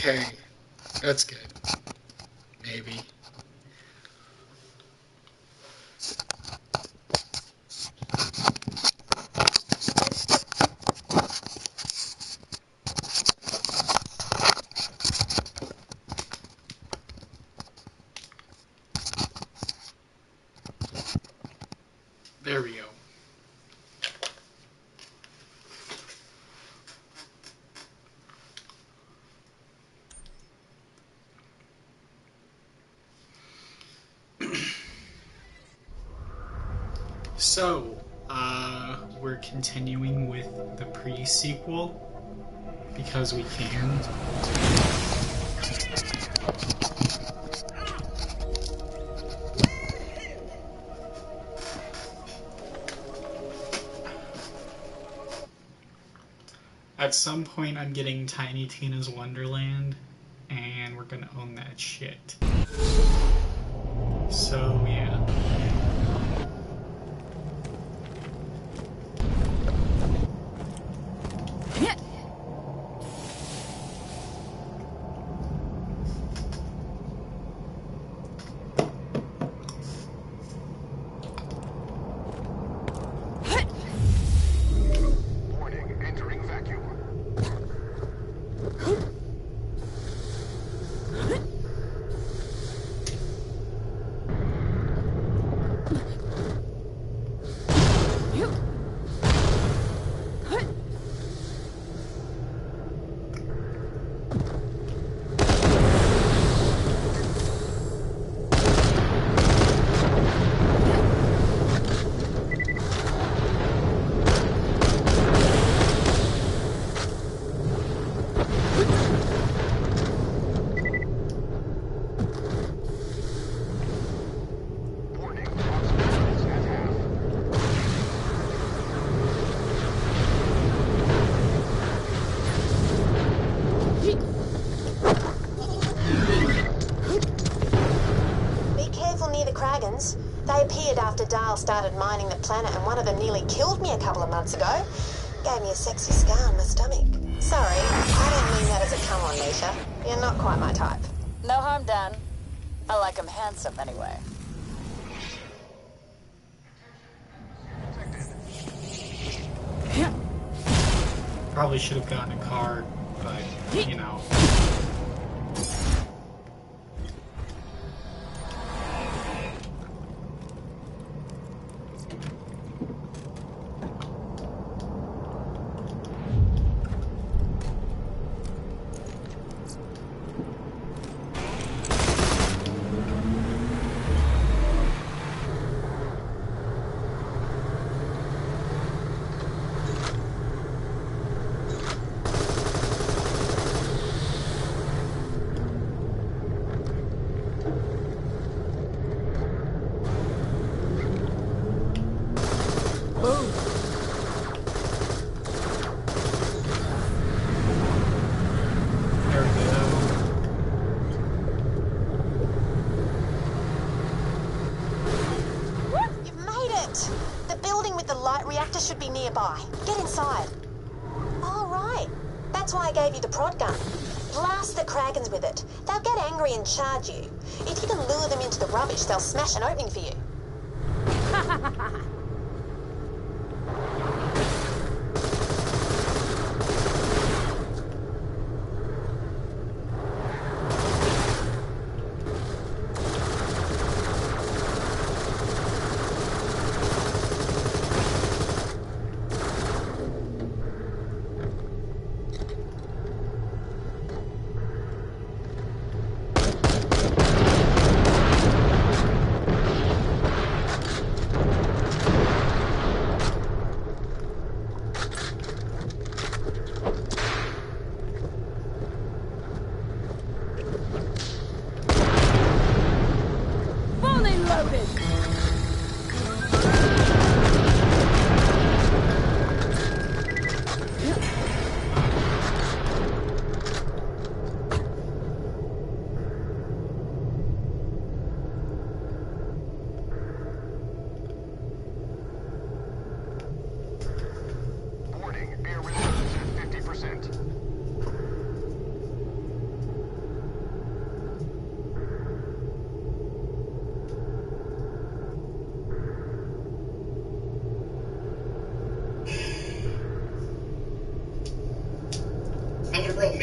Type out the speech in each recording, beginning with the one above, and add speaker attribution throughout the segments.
Speaker 1: Okay, that's good. Maybe. There we go. So, we're continuing with the pre-sequel because we can. At some point, I'm getting Tiny Tina's Wonderland, and we're gonna own that shit. So, yeah.
Speaker 2: They appeared after Dahl started mining the planet, and one of them nearly killed me a couple of months ago. Gave me a sexy scar on my stomach. Sorry, I didn't mean that as a come-on, Misha. You're not quite my type.
Speaker 3: No harm done. I like him handsome anyway.
Speaker 1: Probably should have gotten a card, but, you know.
Speaker 2: Should be nearby. Get inside. All right. That's why I gave you the prod gun. Blast the Kragans with it. They'll get angry and charge you. If you can lure them into the rubbish, they'll smash an opening for you.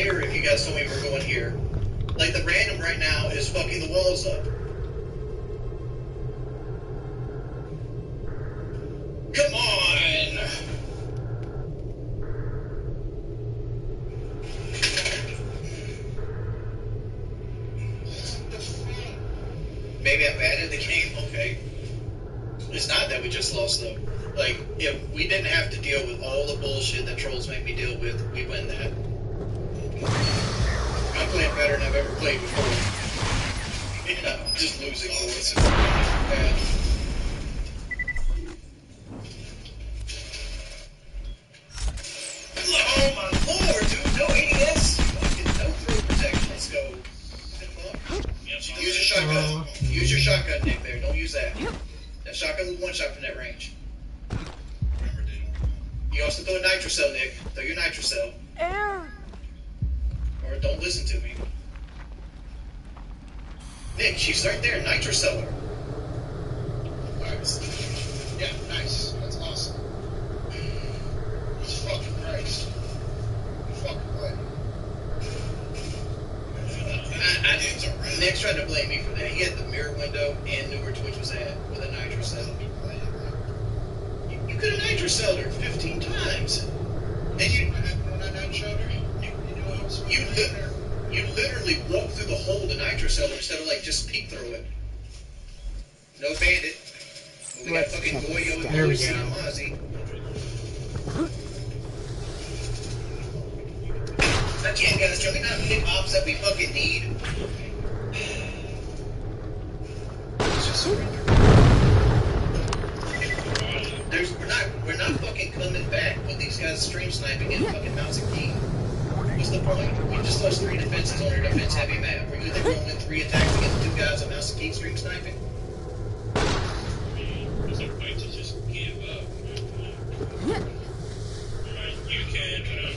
Speaker 4: mirror if you guys told me we're going here. Like, the random right now is fucking the walls up. Come on! Maybe I've added the game, okay. It's not that we just lost, though. Like, if we didn't have to deal with all the bullshit that trolls make me deal with, we win that. I'm playing better than I've ever played before. Yeah, I'm just losing bullets. Bad. Oh my lord, dude! No ADS! Fucking no throw protection. Let's go. Use your shotgun. Use your shotgun, Nick, there. Don't use that. That shotgun with one shot from that range. You also throw a nitrocell, Nick. Throw your nitrocell. Or don't listen to me. Nick, she's right there. Nitrocell her. Nice. Yeah, nice. That's awesome. Jesus fucking Christ. Fucking way. Nick's trying to blame me for that. He had the mirror window and knew where Twitch was at with a nitrocell. You could have nitrocelled her 15 times. And you literally walked through the hole to nitrocell her instead of like just peek through it. No bandit. We got fucking Goyo and Lucy and Mozzie. Again, guys, can we not pick ops that we fucking need? It's just surrender. We're not fucking coming back with these guys stream sniping and fucking mouse and key. What's the point? We just lost 3 defenses on our defense heavy map. We're either going to win 3 attacks against 2 guys on mouse and key stream sniping.
Speaker 5: There's a point to just give up. You can, but I'm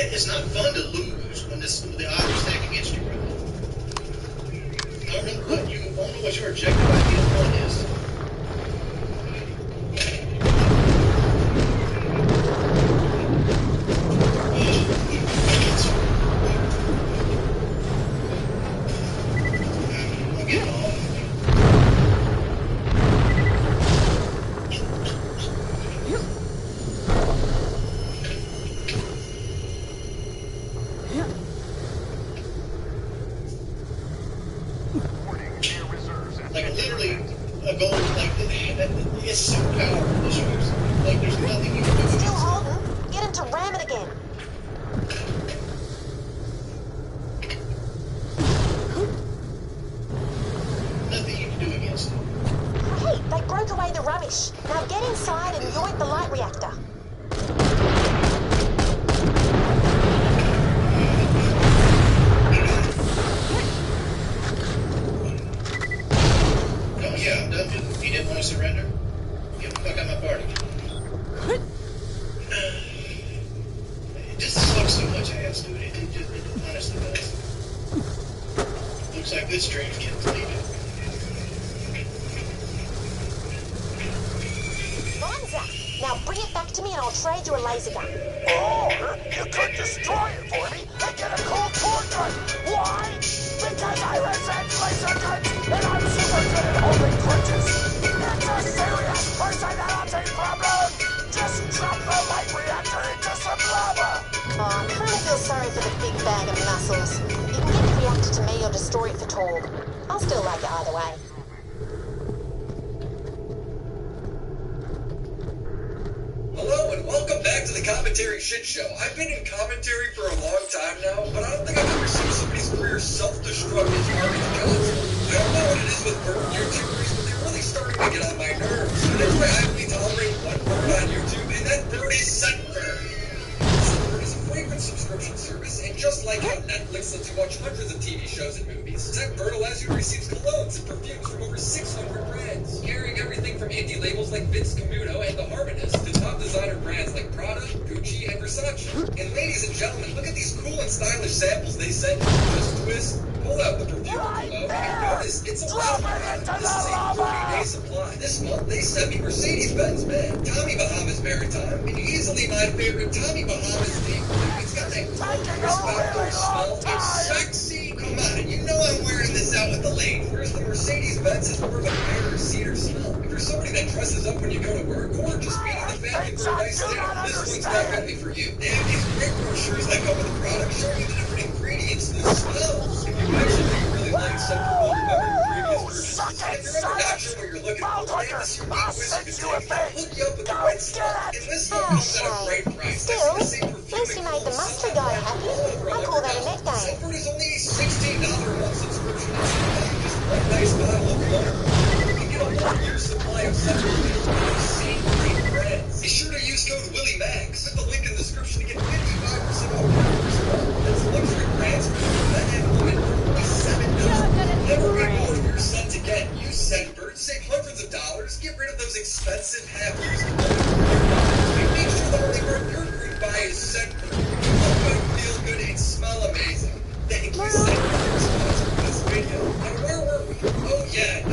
Speaker 4: It's not fun to lose when the odds are stacked against you, brother. I don't know what your objective idea of fun is. I'm getting off. Like literally a goal like it's so powerful this shows. Like there's nothing you can do.
Speaker 2: Still holding. Get him to ram it again.
Speaker 4: Nothing you can do against it.
Speaker 2: Hey, they broke away the rubbish. Now get inside and yoink the light reactor.
Speaker 4: Oh yeah, I'm done with it. You didn't want to surrender? Get the fuck out of my party. It just sucks so much ass, dude. It honestly does. Looks like this stream's getting deleted.
Speaker 2: Bonza! Now bring it back to me and I'll trade you a laser gun.
Speaker 6: Or you could destroy it for me and get a cold portrait. Why? Because I resent laser guns and I'm super good at holding grudges. It's a serious personality problem. Just drop the light reactor into some lava.
Speaker 2: Oh, I kind of feel sorry for the big bag of muscles. You can get the reactor to me or destroy it for Torg. I'll still like it either way.
Speaker 7: Hello and welcome back to the Commentary Shit Show. I've been in commentary for a long time now, but I don't think I've ever seen somebody's career self-destruct as hard as constant. I don't know what it is with bird YouTubers, but they're really starting to get on my nerves. So that's why I only tolerate one bird on YouTube, and that bird is Scentbird. Scentbird is a fragrance subscription service, and just like how Netflix lets you watch hundreds of TV shows and movies, Scentbird allows you to receive colognes and perfumes from over 600 brands, carrying everything from indie labels like Vince Camuto and The Harmonist to top designer brands like Prada, Gucci, and Versace. And ladies and gentlemen, look at these cool and stylish samples they send you. Just twist, pull out the perfume cologne, and notice it's a lava. This is a 30-day day supply. This month, they sent me Mercedes-Benz, man. Tommy Bahama's Maritime, and easily my favorite Tommy Bahama's thing. It's got that respectful smell. It's sexy. Come on, you know I'm wearing this out with the ladies. Whereas the Mercedes-Benz is more of a fair cedar smell. If you're somebody that dresses up when you go to work, or just meeting the family for a nice dinner, this one's definitely for you. They have these great brochures that come with the product showing you the different ingredients and the smells. If you mention that you really like something, well, remember your previous purchases. And if you're ever not sure what you're looking for, they have this unique wizard that can hook you up with the right stuff. And this one comes at a great price.
Speaker 2: Still, at least you made the mustard guy happy. I call that a net gain.
Speaker 7: Scentbird is only a $16 a month subscription. Just one nice bottle of water. You can get a 1 year supply of Scentbird with the same great brands. Be sure to use code WillyMax. Click the link in the description to get 55% off your first month. That's luxury brands for men and women for only $7. Never be bored of your scent again. Use Scentbird, save hundreds of dollars, get rid of those expensive half-used clothes. And make sure the only word you're going to buy is Scentbird. Look good, feel good, and smell amazing. Thank you, Scentbird, for sponsoring this video. And where were we? Oh yeah,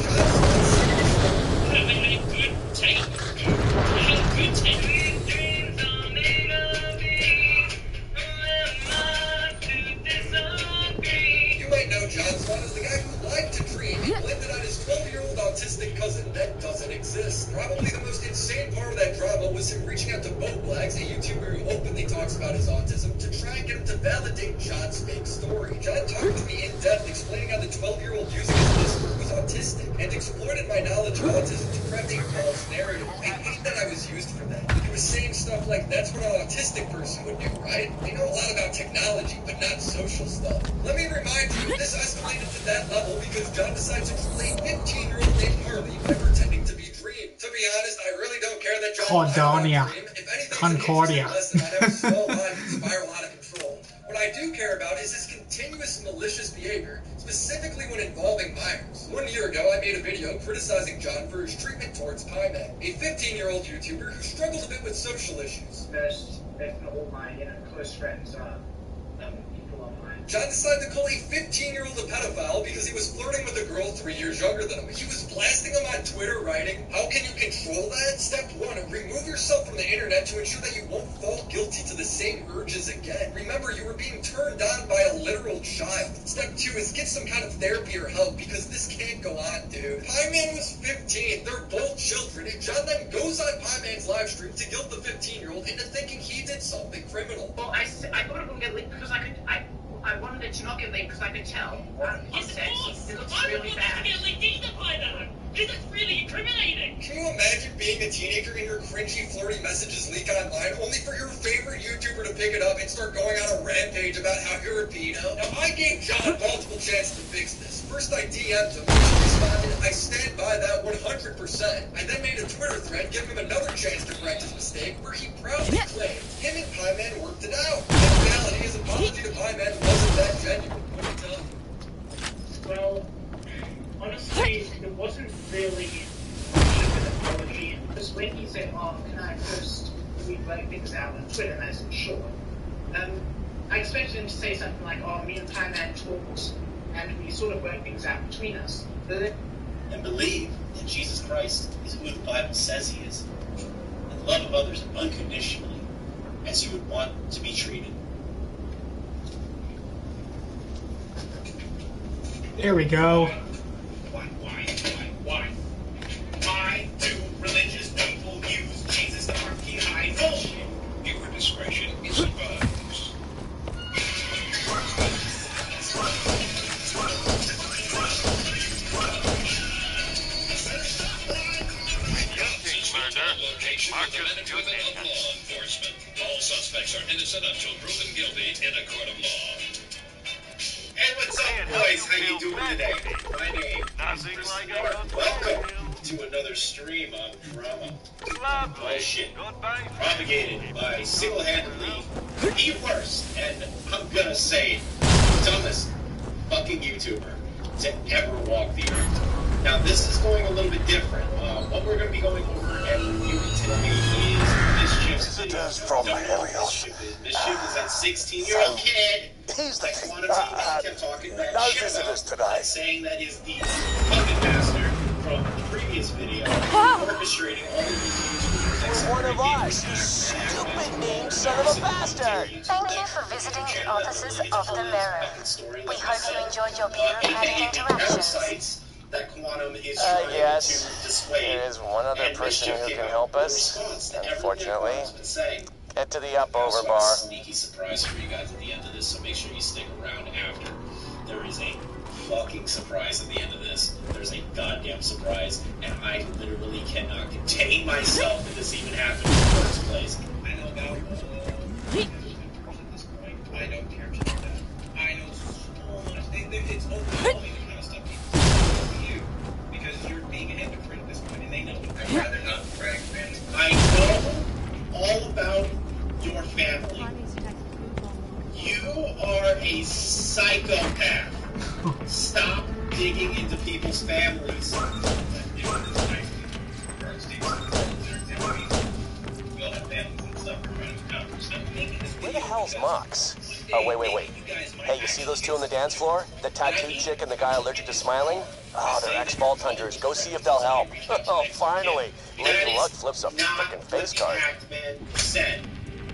Speaker 5: Having a good take. Having a good take. Dreams are made of me. Who am I to disagree?
Speaker 7: You might know John Swan as the guy who liked to dream. He blamed it on his 12-year-old autistic cousin that doesn't exist. Probably the most insane part of that drama was him reaching out to Bo Blags, a YouTuber who openly talks about his autism, to try and get him to validate John's fake story. John talked with me in depth, explaining how the 12-year-old using his Discord was autistic, and exploited my knowledge of autism to craft a false narrative. I hate that I was used for that. He was saying stuff like, that's what an autistic person would do, right? They know a lot about technology, but not social stuff. Let me remind you, this escalated to that level because John decided to troll a 15-year-old named Harley by pretending to be Dream. To be honest, I really don't care that John
Speaker 1: Cordonia.
Speaker 7: Dream. If anything's
Speaker 1: Concordia.
Speaker 7: lesson, I'd have a small mind and spiral out of control. What I do care about is his continuous malicious behavior, specifically when involving minors. 1 year ago, I made a video criticizing John for his treatment towards Pieman, a 15-year-old YouTuber who struggles a bit with social issues.
Speaker 8: Most, if not all my, close friends are people online.
Speaker 7: John decided to call a 15-year-old a pedophile because he was flirting with a girl 3 years younger than him. He was blasting him on Twitter, writing, "How can you control that? Step 1, remove yourself from the internet to ensure that you won't fall guilty to the same urges again. Remember, you were being turned on by a literal child. Step 2 is get some kind of therapy or help because this can't go on, dude." Pieman was 15. They're both children. And John then goes on Pieman's live stream to guilt the 15-year-old into thinking he did something criminal.
Speaker 8: Well, I thought it would get leaked because I wanted it to not get leaked because I could tell.
Speaker 5: Yes, of course.
Speaker 8: It looks
Speaker 5: I
Speaker 8: really
Speaker 5: don't want
Speaker 8: bad.
Speaker 5: to get leaked either by that. Because that's really incriminating.
Speaker 7: Can you imagine being a teenager and your cringy, flirty messages leak online only for your favorite YouTuber to pick it up and start going on a rampage about how you're a pedo? Now, I gave John multiple chances to fix this. First, I DM'd him, and he responded, "I stand by that 100%. I then made a Twitter thread giving him another chance to correct his mistake, where he proudly claimed him and Pieman worked it out. In reality, his apology to Pieman wasn't that genuine. What do you tell him?
Speaker 8: Well, honestly, it wasn't really an apology. Because when he said, "Oh, can I post we work things out on Twitter?" and I said, "Sure." I expected him to say something like, "Oh, me and Pieman talked, and we sort of worked things out between us."
Speaker 9: And believe that Jesus Christ is who the Bible says he is, and love of others unconditionally, as you would want to be treated.
Speaker 1: There we go.
Speaker 5: Why? Why do religious people use Jesus to hide bullshit? Viewer discretion is advised. All suspects are innocent until proven guilty in a court of law. Hey, what's up, boys? How you doing today? My name is Mark. Welcome to another stream of drama, bullshit, propagated by single-handedly the worst, and I'm gonna say dumbest fucking YouTuber to ever walk the earth. Now, this is going a little bit different. What we're going to be going over and reviewing today is Mischief's video.
Speaker 6: From Helios.
Speaker 7: Mischief is that 16-year-old kid.
Speaker 6: He's the
Speaker 7: Like, wanted to kept talking
Speaker 6: no
Speaker 7: about shit
Speaker 6: visitors
Speaker 7: about
Speaker 6: today.
Speaker 7: saying that is the puppet master from the previous
Speaker 9: previous video, orchestrating all of these
Speaker 6: One of us, you stupid mean son of a bastard!
Speaker 2: Thank you for visiting the offices of the Mirror. We hope you enjoyed your bureaucratic interactions.
Speaker 9: That Quantum is
Speaker 6: Yes,
Speaker 9: to dissuade
Speaker 6: there is one other
Speaker 9: and
Speaker 6: person
Speaker 9: mischief
Speaker 6: who
Speaker 9: him
Speaker 6: can help
Speaker 9: in
Speaker 6: us,
Speaker 9: response to everything
Speaker 6: unfortunately.
Speaker 9: Quantum's been saying.
Speaker 6: Get to the up-over
Speaker 9: Also, I have a
Speaker 6: bar.
Speaker 9: sneaky surprise for you guys at the end of this, so make sure you stick around after. There is a fucking surprise at the end of this. There's a goddamn surprise, and I literally cannot contain myself that this even happened in the first place. I know about at this point. I don't care to know that. I know so much. It's overwhelming the kind of stuff people say to you because you're being a hypocrite at this point, and they know it. I'd rather not brag, man. I know all about your family. You are a psychopath. Stop digging into people's families.
Speaker 6: Where the hell's Mox? Oh, wait. Hey, you see those two on the dance floor? The tattooed chick and the guy allergic to smiling? Oh, they're ex-ball hunters. Go see if they'll help. Oh, finally. Lincoln Luck flips a frickin' face card.
Speaker 9: Said,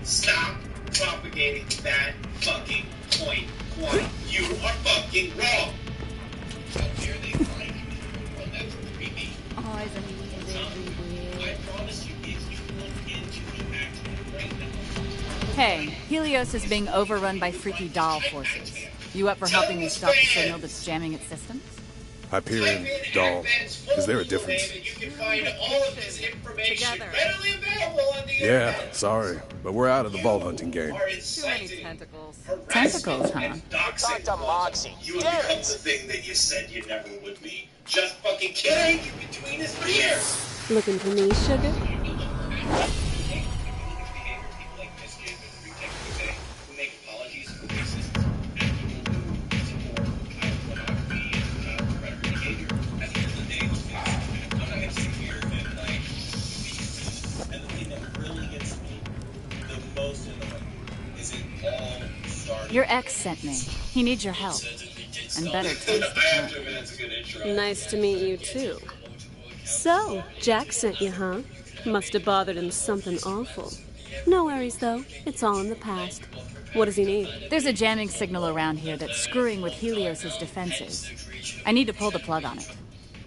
Speaker 9: stop propagating that fucking point. Quantum. You are fucking wrong. How dare they find you on that 3B? I promise you, if you look into the accident right now.
Speaker 3: Hey, Helios is being overrun by freaky doll forces. You up for helping me stop the signal that's jamming its systems?
Speaker 10: Hyperion, doll. Is there a difference?
Speaker 9: You can find all of this information readily available on the
Speaker 10: Yeah,
Speaker 9: internet.
Speaker 10: sorry, but we're out of the vault hunting game.
Speaker 3: Too many tentacles. Tentacles, huh?
Speaker 6: Dr. Moxie,
Speaker 9: You have
Speaker 6: damn
Speaker 9: become the
Speaker 6: it!
Speaker 9: thing that you said you never would be. Just fucking killing you between his ears.
Speaker 11: Looking for me, sugar?
Speaker 3: Your ex sent me. He needs your help. And better taste the
Speaker 9: I have to
Speaker 3: time.
Speaker 9: admit, that's a good intro.
Speaker 11: Nice to meet you, too. So, Jack sent you, huh? Must have bothered him something awful. No worries, though. It's all in the past. What does he need?
Speaker 3: There's a jamming signal around here that's screwing with Helios's defenses. I need to pull the plug on it.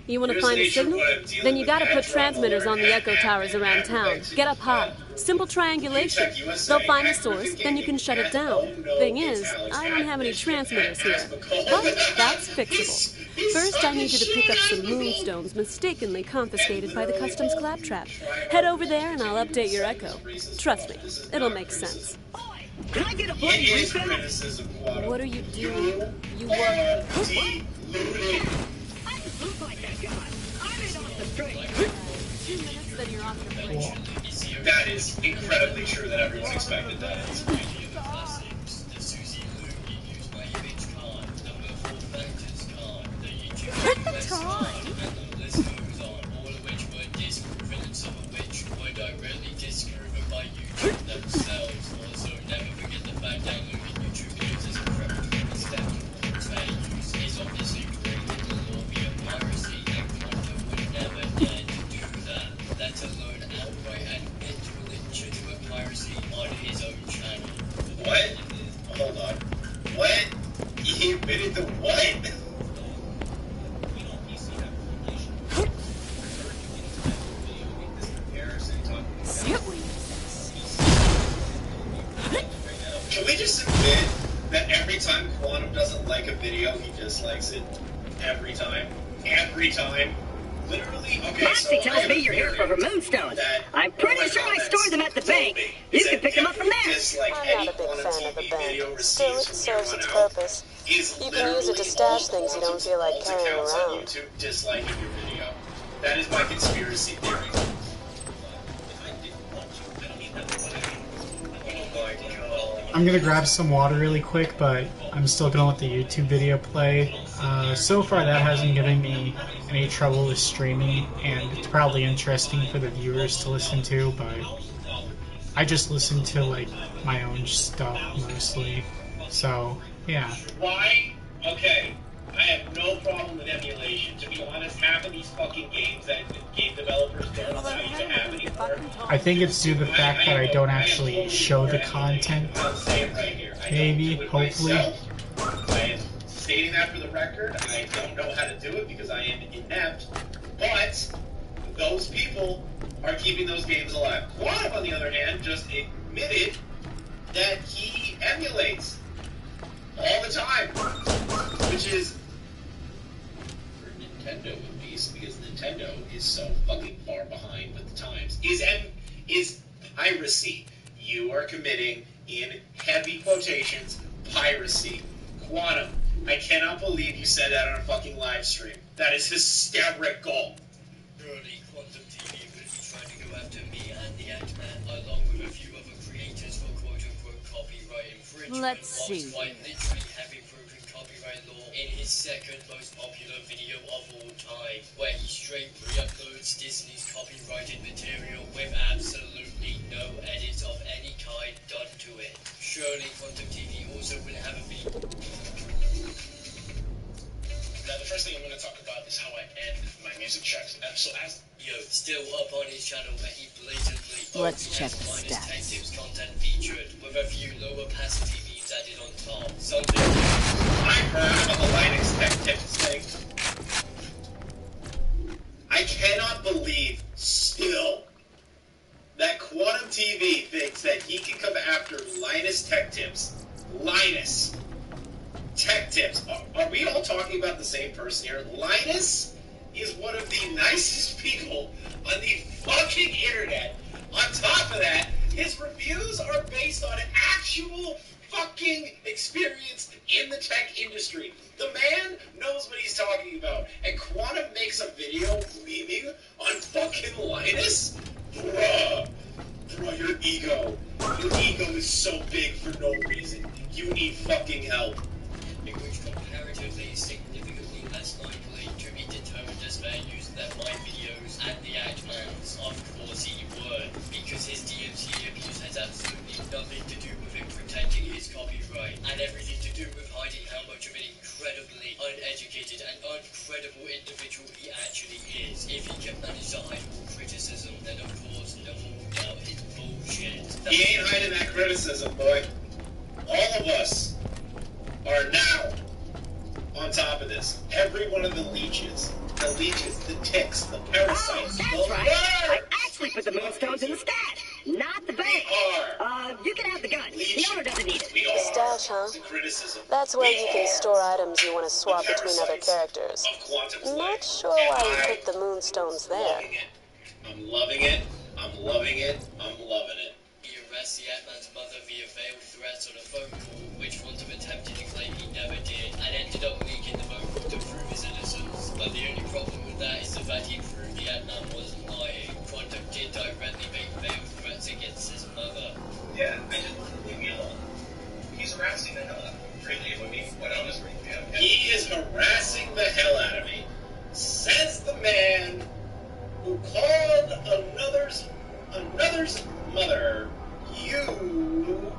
Speaker 11: You want to find a signal? Then you gotta put transmitters on the echo towers around town. Get up high. Simple triangulation. They'll find the source, then you can shut it down. Thing is, I don't have any transmitters here. But that's fixable. First, I need you to pick up some moonstones mistakenly confiscated by the customs claptrap. Head over there and I'll update your echo. Trust me, it'll make sense.
Speaker 12: Can I get a bloody refill?
Speaker 11: What are you doing? You work.
Speaker 12: Look like that guy. I'm in off the straight.
Speaker 3: 2 minutes, then you're off your break.
Speaker 9: That is incredibly true that everyone's expected that.
Speaker 3: Hit the time!
Speaker 9: What? Hold on. What? He admitted to what? Can we just admit that every time Quantum doesn't like a video, he dislikes it? Every time. Every time. Literally? Okay,
Speaker 12: Moxie tells me you're here for her moonstones. I'm pretty sure I stored them at the bank. You can pick them up from there.
Speaker 2: I'm not a big fan of the bank. Still, it serves its purpose. You can use it to stash things you don't feel like carrying around.
Speaker 9: YouTube disliking your video. That is my conspiracy theory.
Speaker 1: I'm gonna grab some water really quick, but I'm still gonna let the YouTube video play. So far that hasn't given me any trouble with streaming, and it's probably interesting for the viewers to listen to, but I just listen to like my own stuff mostly. So yeah.
Speaker 9: Why? Okay. I have no problem with emulation. To be honest, half of these fucking games that
Speaker 1: I think it's due to the fact that I don't actually show the content. Maybe, hopefully.
Speaker 9: I am stating that for the record. I don't know how to do it because I am inept. But those people are keeping those games alive. Quantum, on the other hand, just admitted that he emulates all the time, which is for Nintendo at least, because Nintendo is so fucking far behind with the times. Is piracy. You are committing, in heavy quotations, piracy. Quantum, I cannot believe you said that on a fucking live stream. That is hysterical.
Speaker 13: Surely Quantum TV would be trying to go after me and the Ant-Man, along with a few other creators for quote-unquote copyright infringement.
Speaker 3: Let's see.
Speaker 13: Quite literally having broken copyright law in his second most popular video of all time, where he straight re-uploads Disney's copyrighted material with absolutely no edits of any kind done to it. Surely Quantum TV also will have a video.
Speaker 5: Now, the first thing I'm going to talk about is how I end my music checks. So as
Speaker 13: still up on his channel where he blatantly
Speaker 3: Let's check the
Speaker 13: minus
Speaker 3: stats.
Speaker 13: tech tips content featured with a few lower opacity beats added on top. Something
Speaker 9: I heard about the Linux Tech Tips thing. I cannot believe still that Quantum TV thinks that he can come after Linus Tech Tips. Linus Tech Tips. Are we all talking about the same person here? Linus is one of the nicest people on the fucking internet. On top of that, his reviews are based on actual fucking experience in the tech industry. The man knows what he's talking about. And Quantum makes a video memeing on fucking Linus? Bruh, your ego. Your ego is so big for no reason. You need fucking help.
Speaker 13: which comparatively is significantly less likely to be determined as fair use than my videos and the Ant-Man's. Of course he would, because his DMC abuse has absolutely nothing to do with him protecting his copyright, and everything to do with hiding how much of an incredibly uneducated and uncredible individual he actually is. If he can manage to hide all criticism, then of course no one will doubt his bullshit.
Speaker 9: He ain't hiding that criticism, boy. All of us are now on top of this. Every one of the leeches, the ticks, the parasites,
Speaker 12: That's right. I actually put the moonstones in the stash, not the bank. You can have the gun. The owner doesn't need it.
Speaker 2: The stash, huh? That's where you can store items you want to swap between other characters. Not sure why you put the moonstones there.
Speaker 9: I'm loving it. I'm loving it. I'm loving it.
Speaker 13: He arrests the Ant-Man's mother via veiled threats on a phone call, which Quantum attempted to claim he never did, and ended up leaking the phone call to prove his innocence. But the only problem with that is the fact he proved the Ant-Man wasn't lying. Quantum did directly make veiled threats against his mother.
Speaker 5: yeah, I just leave me alone. He's harassing the hell out of me. Really, if we went on this ring, yeah.
Speaker 9: He is harassing the hell out of me. Says the man who called another's mother. You,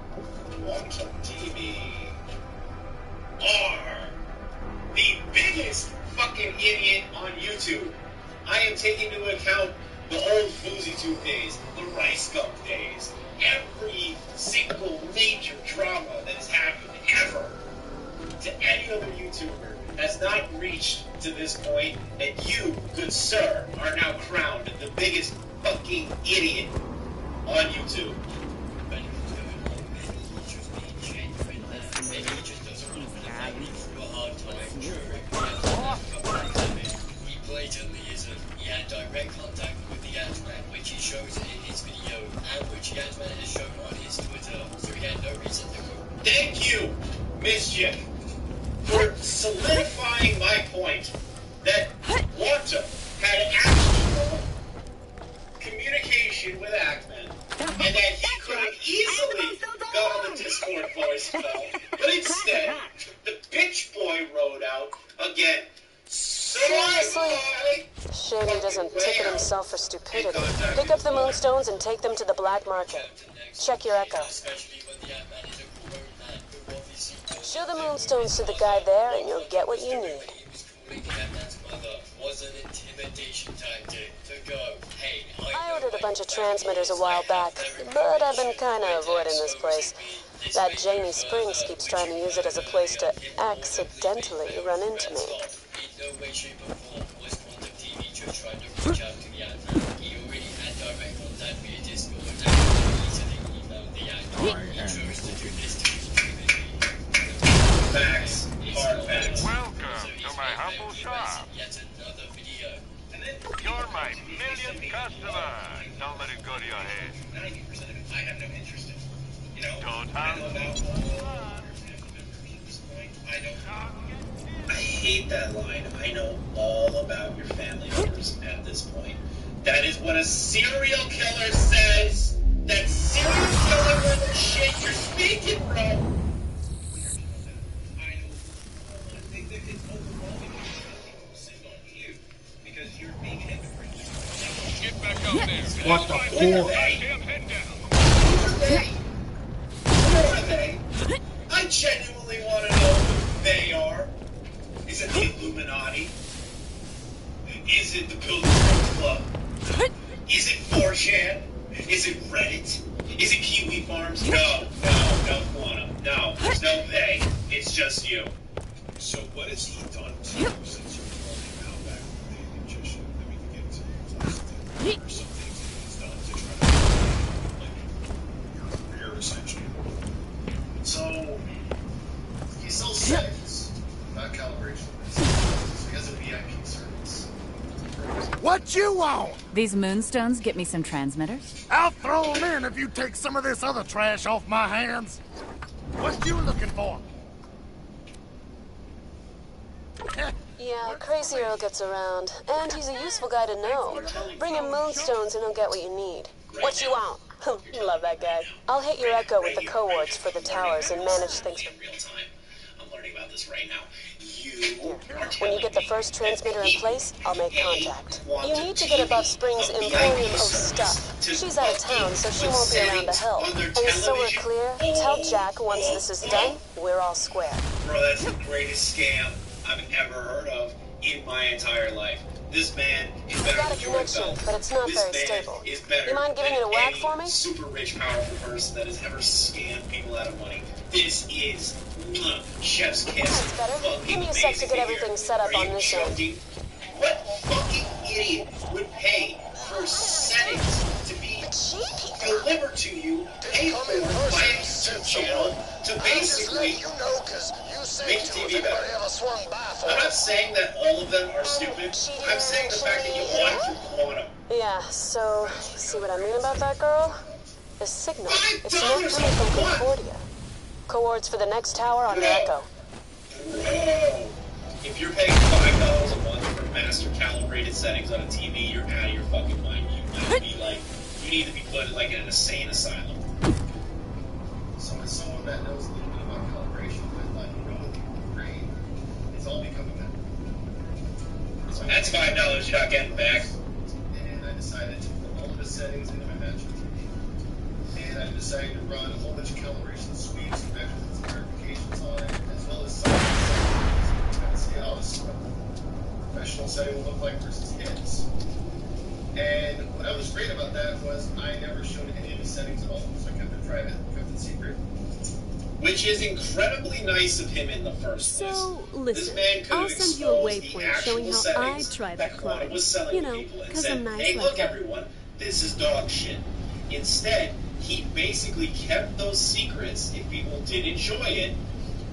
Speaker 9: Quantum TV, are the biggest fucking idiot on YouTube. I am taking into account the old FouseyTube days, the Rice Gum days, every single major drama that has happened ever to any other YouTuber has not reached to this point, and you, good sir, are now crowned the biggest fucking idiot on YouTube.
Speaker 13: But he was going on, maybe he's just being genuine there. Maybe he just doesn't want to put me through a hard time during the pandemic. He blatantly isn't. He had direct contact with the Ant-Man, which he shows in his video, and which the Ant-Man has shown on his Twitter, so he had no reason to go.
Speaker 9: Thank you, Mischief, for solidifying my point that Quantum had actual communication with Ant-Man, and that he could have easily got on the Discord voice call, but instead, the bitch boy rode out again.
Speaker 2: Seriously? Shame he doesn't ticket himself for stupidity. Pick up the moonstones and take them to the black market. Check your echo.
Speaker 13: Especially when the Ant-Man is a grown man who obviously knows
Speaker 2: Show the moonstones to the guy there and you'll get what you need.
Speaker 13: he was calling the Ant-Man's mother was an intimidation tactic to go, hey,
Speaker 2: I ordered a
Speaker 11: bunch of transmitters a while back, but I've been kind of avoiding this place. That Janie Springs keeps trying to use it as a place to accidentally run into me.
Speaker 13: In no way, shape, or form was Quantum TV just trying to reach out to the advert. He already had direct contact via Discord and easily emailed the advert. He chose to do this to his community.
Speaker 9: Facts. Hard facts.
Speaker 6: Welcome to my humble shop.
Speaker 13: Yet another video.
Speaker 6: You're my millionth customer. Don't let it go to your head.
Speaker 4: 90% of it I have no interest in. You know,
Speaker 6: Don't
Speaker 4: I know about
Speaker 9: I hate that line. I know all about your family members at this point. That is what a serial killer says. That serial killer level shit you're speaking from.
Speaker 6: Get back out there.
Speaker 1: What the fuck?
Speaker 9: Who are they? I genuinely want to know who they are. Is it the Illuminati? Is it the Pilgrim Club? Is it 4chan? Is it Reddit? Is it Kiwi Farms? No, Quantum. No, there's no they. It's just you.
Speaker 5: So what has he done to you since you were out back with the magician? That we can get into or some things that he's done to try to like your career essentially.
Speaker 9: So he sells settings, not calibration. So he has a VIP service.
Speaker 6: What you want?
Speaker 3: These moonstones get me some transmitters?
Speaker 6: I'll throw them in if you take some of this other trash off my hands. What you looking for?
Speaker 11: Yeah, Crazy Earl gets around, and he's a useful guy to know. Bring him moonstones and he'll get what you need. What you want? Love that guy. I'll hit your echo with the coords for the towers and manage things for...
Speaker 9: real time. I'm learning about this right now.
Speaker 11: When you get the first transmitter in place, I'll make contact. You need to get above Spring's Emporium of Stuff. She's out of town, so she won't be around to help. And so we're clear, tell Jack once this is done, we're all square.
Speaker 9: Bro, that's the greatest scam I've ever heard of in my entire life. This man is better
Speaker 11: got a
Speaker 9: than your
Speaker 11: connection,
Speaker 9: thumb.
Speaker 11: but it's not
Speaker 9: This
Speaker 11: very
Speaker 9: man
Speaker 11: stable.
Speaker 9: is better
Speaker 11: You mind giving
Speaker 9: than
Speaker 11: it a whack
Speaker 9: any
Speaker 11: for me?
Speaker 9: super rich, powerful person that has ever scammed people out of money. This is chef's kiss.
Speaker 11: That's better.
Speaker 9: Fucking
Speaker 11: Give me a sec to
Speaker 9: amazing
Speaker 11: get everything
Speaker 9: here.
Speaker 11: set up
Speaker 9: Are
Speaker 11: on
Speaker 9: you
Speaker 11: this end.
Speaker 9: joking? What fucking idiot would pay for settings to be delivered to you, paid for by a YouTube channel to basically make TV better? I'm not saying that all of them are stupid. I'm saying the fact that you want it from Quantum.
Speaker 11: Yeah, so, see what I mean about that girl? The signal. It's not coming from Concordia. Coords for the next tower on the Echo.
Speaker 9: Bro, if you're paying $5 a month for master calibrated settings on a TV, you're out of your fucking mind. You need to be like, you need to be put like in an insane asylum.
Speaker 14: So as someone that knows a little bit about calibration, but like really great, it's all becoming that. So
Speaker 9: That's $5 you're not getting back.
Speaker 14: And I decided to put all of the settings into my master TV. And I decided to run a whole bunch of calibration sweeps and measurements and verifications on it, as well as some settings to kind of see how a professional setting will look like versus his. And what was great about that was I never showed any of the settings at all, so I kept it private, kept it secret.
Speaker 9: Which is incredibly nice of him in the first place.
Speaker 11: So,
Speaker 9: This
Speaker 11: listen,
Speaker 9: man could
Speaker 11: I'll
Speaker 9: have
Speaker 11: send you a
Speaker 9: exposed the
Speaker 11: waypoint showing
Speaker 9: actual
Speaker 11: how I
Speaker 9: settings
Speaker 11: try
Speaker 9: that
Speaker 11: that
Speaker 9: Quantum
Speaker 11: climb.
Speaker 9: was selling
Speaker 11: You
Speaker 9: to
Speaker 11: know,
Speaker 9: people and
Speaker 11: 'cause
Speaker 9: said,
Speaker 11: I'm nice
Speaker 9: hey,
Speaker 11: like
Speaker 9: look,
Speaker 11: that.
Speaker 9: everyone, this is dog shit. Instead, he basically kept those secrets if people did enjoy it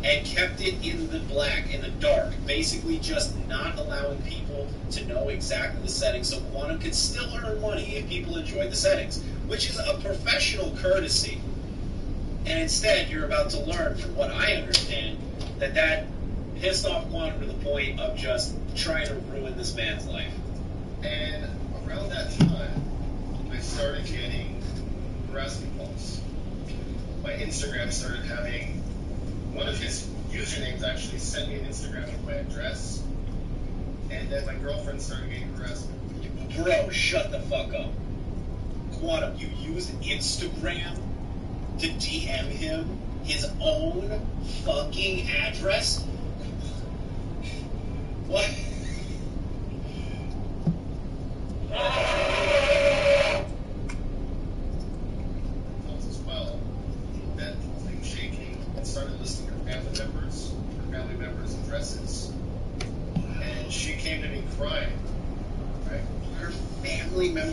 Speaker 9: and kept it in the black, in the dark, basically just not allowing people to know exactly the settings so Quantum could still earn money if people enjoyed the settings, which is a professional courtesy. And instead, you're about to learn, from what I understand, that pissed off Quantum to the point of just trying to ruin this man's life.
Speaker 14: And around that time, I started getting harassment calls. My Instagram started having one of his usernames actually sent me an Instagram with my address, and then my girlfriend started getting harassment.
Speaker 9: Bro, shut the fuck up. Quantum, you used Instagram to DM him his own fucking address? What?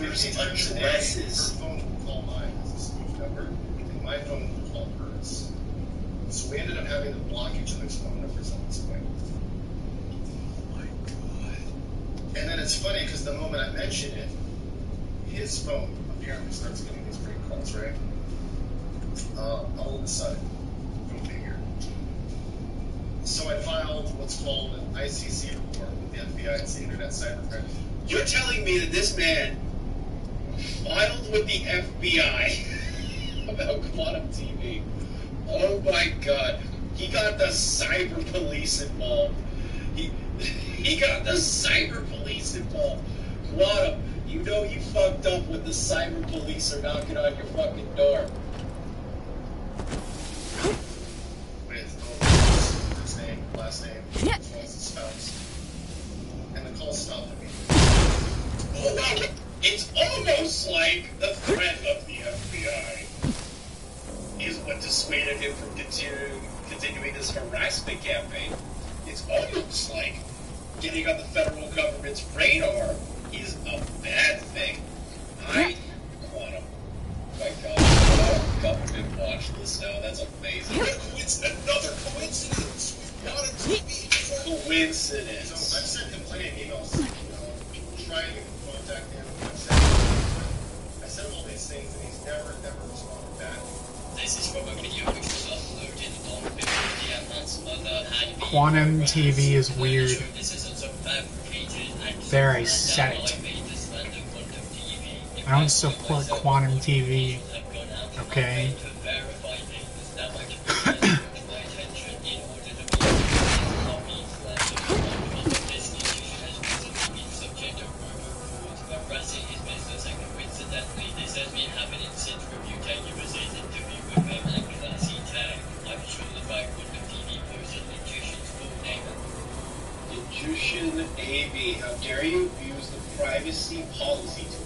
Speaker 9: numbers,
Speaker 14: 50 times a day,
Speaker 9: addresses.
Speaker 14: her phone would call mine as a speech number, and my phone would call hers. So we ended up having to block each other's phone numbers at this point.
Speaker 9: Oh my god.
Speaker 14: And then it's funny because the moment I mention it, his phone apparently starts getting these prank calls, right? All of a sudden, go figure. So I filed what's called an ICC report with the FBI. It's the Internet Cybercrime.
Speaker 9: You're telling me that this man filed with the FBI about quantum TV? Oh my god. He got the cyber police involved. He got the cyber police involved. Quantum, you know you fucked up when the cyber police are knocking on your fucking door.
Speaker 14: With his name, last name, as well as his spouse. And the call stopped at me.
Speaker 9: Oh wow. It's almost like the threat of the FBI is what dissuaded him from continuing this harassment campaign. It's almost like getting on the federal government's radar is a bad thing. Quantum. My god, government watch this now. That's amazing.
Speaker 14: Another coincidence. Quantum TV.
Speaker 9: Coincidence.
Speaker 14: So I've sent him plenty of emails, trying to contact him. I sent him all these things, and he's never responded back.
Speaker 13: This is from a video which was uploaded on Wikipedia.
Speaker 1: Quantum TV is weird. There, I said it. I don't support quantum TV. Okay?
Speaker 9: AV, how dare you abuse the privacy policy tool?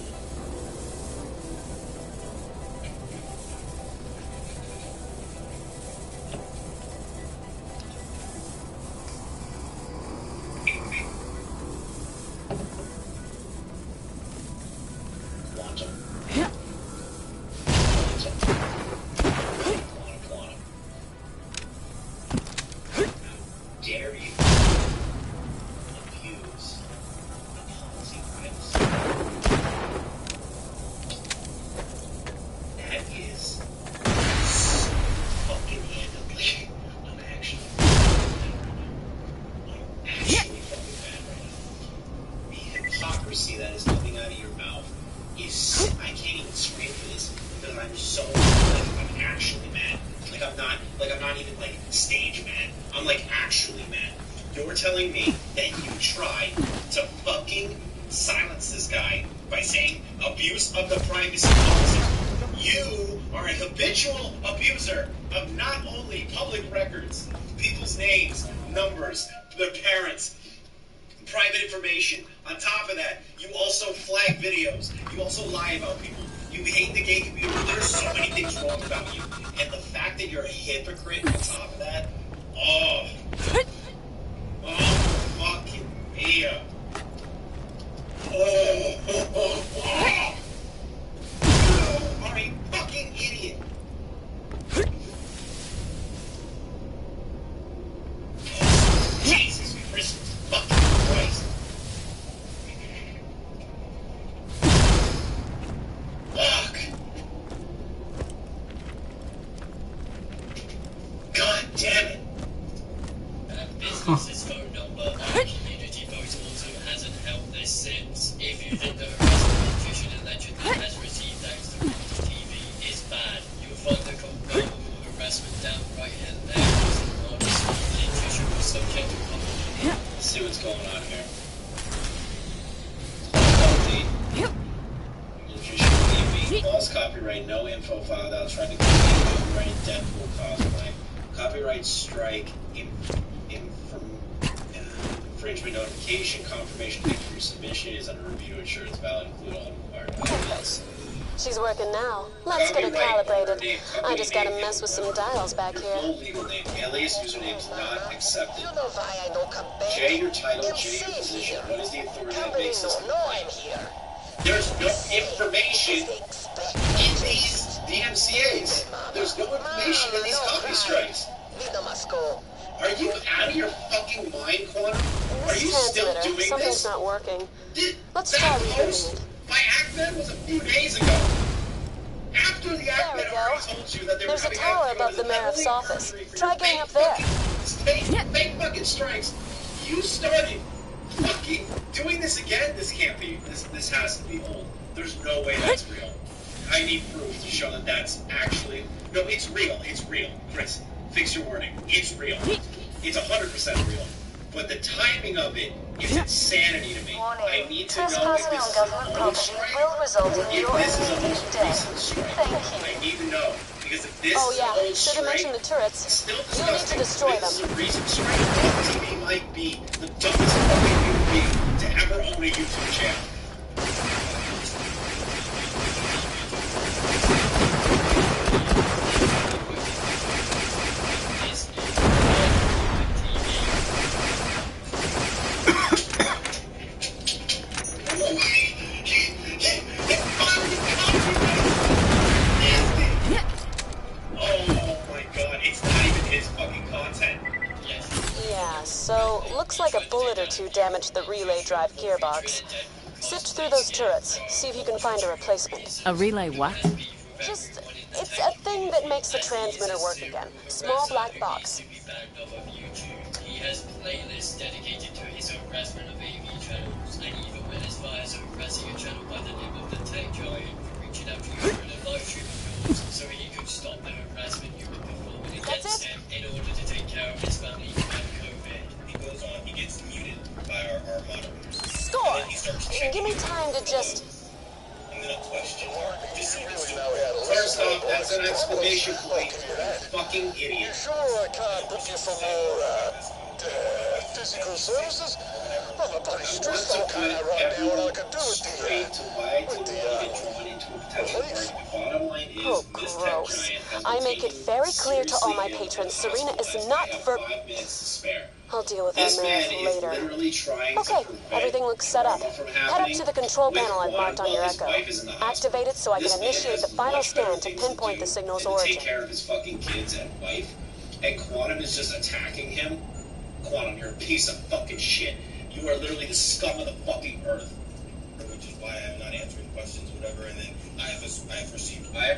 Speaker 9: Telling me that you tried to fucking silence this guy by saying abuse of the privacy policy. You are a habitual abuser of not only public records, people's names, numbers, their parents, private information. On top of that, you also flag videos. You also lie about people. You hate the gay community. There's so many things wrong about you. And the fact that you're a hypocrite on top of that, oh, fucking Mia. You are a fucking idiot. Jesus Christ, fucking Christ. Fuck. God damn it.
Speaker 13: Business's phone number and community vote also hasn't helped this since. If you think the harassment nutrition allegedly has received thanks to quantum TV is bad, you'll find the comparable harassment down right here and there. Nutrition was subject to
Speaker 9: Let's see what's going on here. Nutrition TV, lost copyright, no info filed out, trying to create copyrighted Deadpool cosplay. Copyright strike, infringement notification, confirmation that your submission is under review to ensure it's valid, include all required documents.
Speaker 2: She's working now. Let's get her calibrated. I just gotta mess with some dials back here.
Speaker 9: Full legal name, alias usernames not accepted. J your title, J your position. What is the authority that makes this complaint? There's no information in these DMCAs. There's no information in these copy strikes. Are you out of your fucking mind, Quantum? Are you still doing this?
Speaker 11: Something's not working. Let's
Speaker 9: That
Speaker 11: try
Speaker 9: post
Speaker 11: rebooting it.
Speaker 9: by Ackman was a few days ago. After the
Speaker 11: There we
Speaker 9: Ackman
Speaker 11: go.
Speaker 9: already told you that they
Speaker 11: There's
Speaker 9: were
Speaker 11: a
Speaker 9: having
Speaker 11: tower
Speaker 9: Ackman
Speaker 11: above the mayor's
Speaker 9: federally
Speaker 11: office.
Speaker 9: for
Speaker 11: Try getting up there.
Speaker 9: fake fucking strikes. You started fucking doing this again. This can't be. This has to be old. There's no way that's real. I need proof to show that that's actually. No, it's real. It's real. Chris, fix your wording. It's real. It's 100% real. But the timing of it is insanity to me. I need to know if this is an old strike or if this is a most recent strike. I need to know. Because if this is an old
Speaker 11: should have
Speaker 9: strike,
Speaker 11: mentioned the turrets.
Speaker 9: it's still
Speaker 11: You need to
Speaker 9: disgusting.
Speaker 11: destroy
Speaker 9: If this
Speaker 11: them.
Speaker 9: is a recent strike, TV might be the dumbest fucking human being to ever own a YouTube channel.
Speaker 11: Yeah, so looks like a bullet or two damaged the relay drive gearbox. Sift through those turrets, see if you can find a replacement.
Speaker 3: A relay what?
Speaker 11: Just, it's a thing that makes the transmitter work again. Small black box.
Speaker 13: He has playlists dedicated to his harassment of AV channels, and even went as far as harassing a channel by the name of the Tech Giant for reaching out to you in a live stream of yours so he could stop the harassment you were performing against him in order to take care of his family and COVID.
Speaker 14: He goes on, he gets muted by our moderators.
Speaker 11: Score!
Speaker 14: And then he starts checking.
Speaker 11: Give me time to just...
Speaker 14: And then a question mark to see if it's
Speaker 9: First off, that's an exclamation point. Fucking idiot.
Speaker 6: Sure, I can't book you for more, physical services? I'm a bloody stressed out kind of right now, what I could do with
Speaker 11: Oh, gross. I make it very clear to all my patrons, Serena is not for... I'll deal with
Speaker 9: This
Speaker 11: that
Speaker 9: man
Speaker 11: math
Speaker 9: is
Speaker 11: later.
Speaker 9: literally trying
Speaker 11: Okay,
Speaker 9: to prevent
Speaker 11: everything looks set up.
Speaker 9: from
Speaker 11: Head up
Speaker 9: happening
Speaker 11: to the control
Speaker 9: with
Speaker 11: panel I've marked on your
Speaker 9: Quantum
Speaker 11: Echo.
Speaker 9: while his wife is in the hospital.
Speaker 11: Activate it so I
Speaker 9: This
Speaker 11: can
Speaker 9: man
Speaker 11: initiate
Speaker 9: has
Speaker 11: the final
Speaker 9: much better
Speaker 11: scan to
Speaker 9: things to
Speaker 11: pinpoint
Speaker 9: do
Speaker 11: the signal's
Speaker 9: than to
Speaker 11: origin.
Speaker 9: take care of his fucking kids and wife, and Quantum is just attacking him. Quantum, you're a piece of fucking shit. You are literally the scum of the fucking earth.
Speaker 14: Which is why I'm not answering questions, whatever, and then I have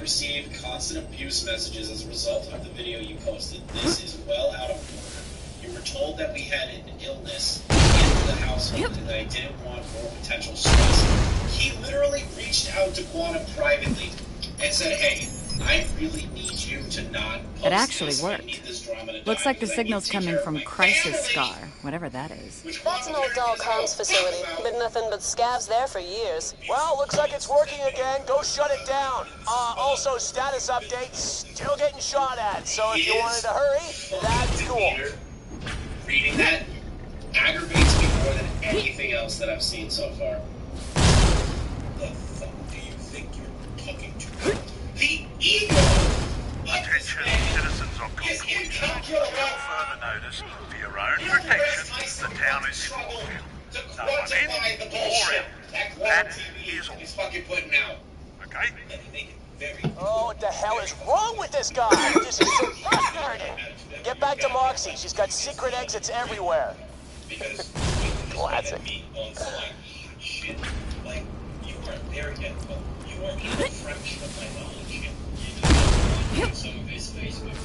Speaker 14: received
Speaker 9: constant abuse messages as a result of the video you posted. This is well out of order. You were told that we had an illness in the household and that I didn't want more potential stress. He literally reached out to Quantum privately and said, hey, I really need you to not post
Speaker 3: It actually
Speaker 9: this. I
Speaker 3: worked.
Speaker 9: need this drama to
Speaker 3: Looks
Speaker 9: die
Speaker 3: like the
Speaker 9: because I need
Speaker 3: signal's
Speaker 9: to take
Speaker 3: coming
Speaker 9: care of
Speaker 3: from
Speaker 9: my
Speaker 3: Crisis
Speaker 9: family.
Speaker 3: Scar, whatever that is.
Speaker 11: That's an old doll comms facility. Been nothing but scavs there for years.
Speaker 6: Well, looks like it's working again. Go shut it down. Also, status update, still getting shot at. So if you wanted to hurry, that'd be cool.
Speaker 9: Reading that aggravates me more than anything else that I've seen so far.
Speaker 14: The fuck do you think you're talking to?
Speaker 9: The ego!
Speaker 15: Attention, citizens of Concord. Until further notice, for your own protection, the town is small. No one in or out. That is all.
Speaker 9: He's fucking putting out.
Speaker 15: Okay?
Speaker 6: Oh, what the hell is wrong with this guy? This is so frustrating. Get back to Moxie. She's got secret exits everywhere. Classic.
Speaker 9: Shit. Like, you weren't there yet, but you weren't even a fraction of my knowledge yet.
Speaker 13: Some of his Facebook.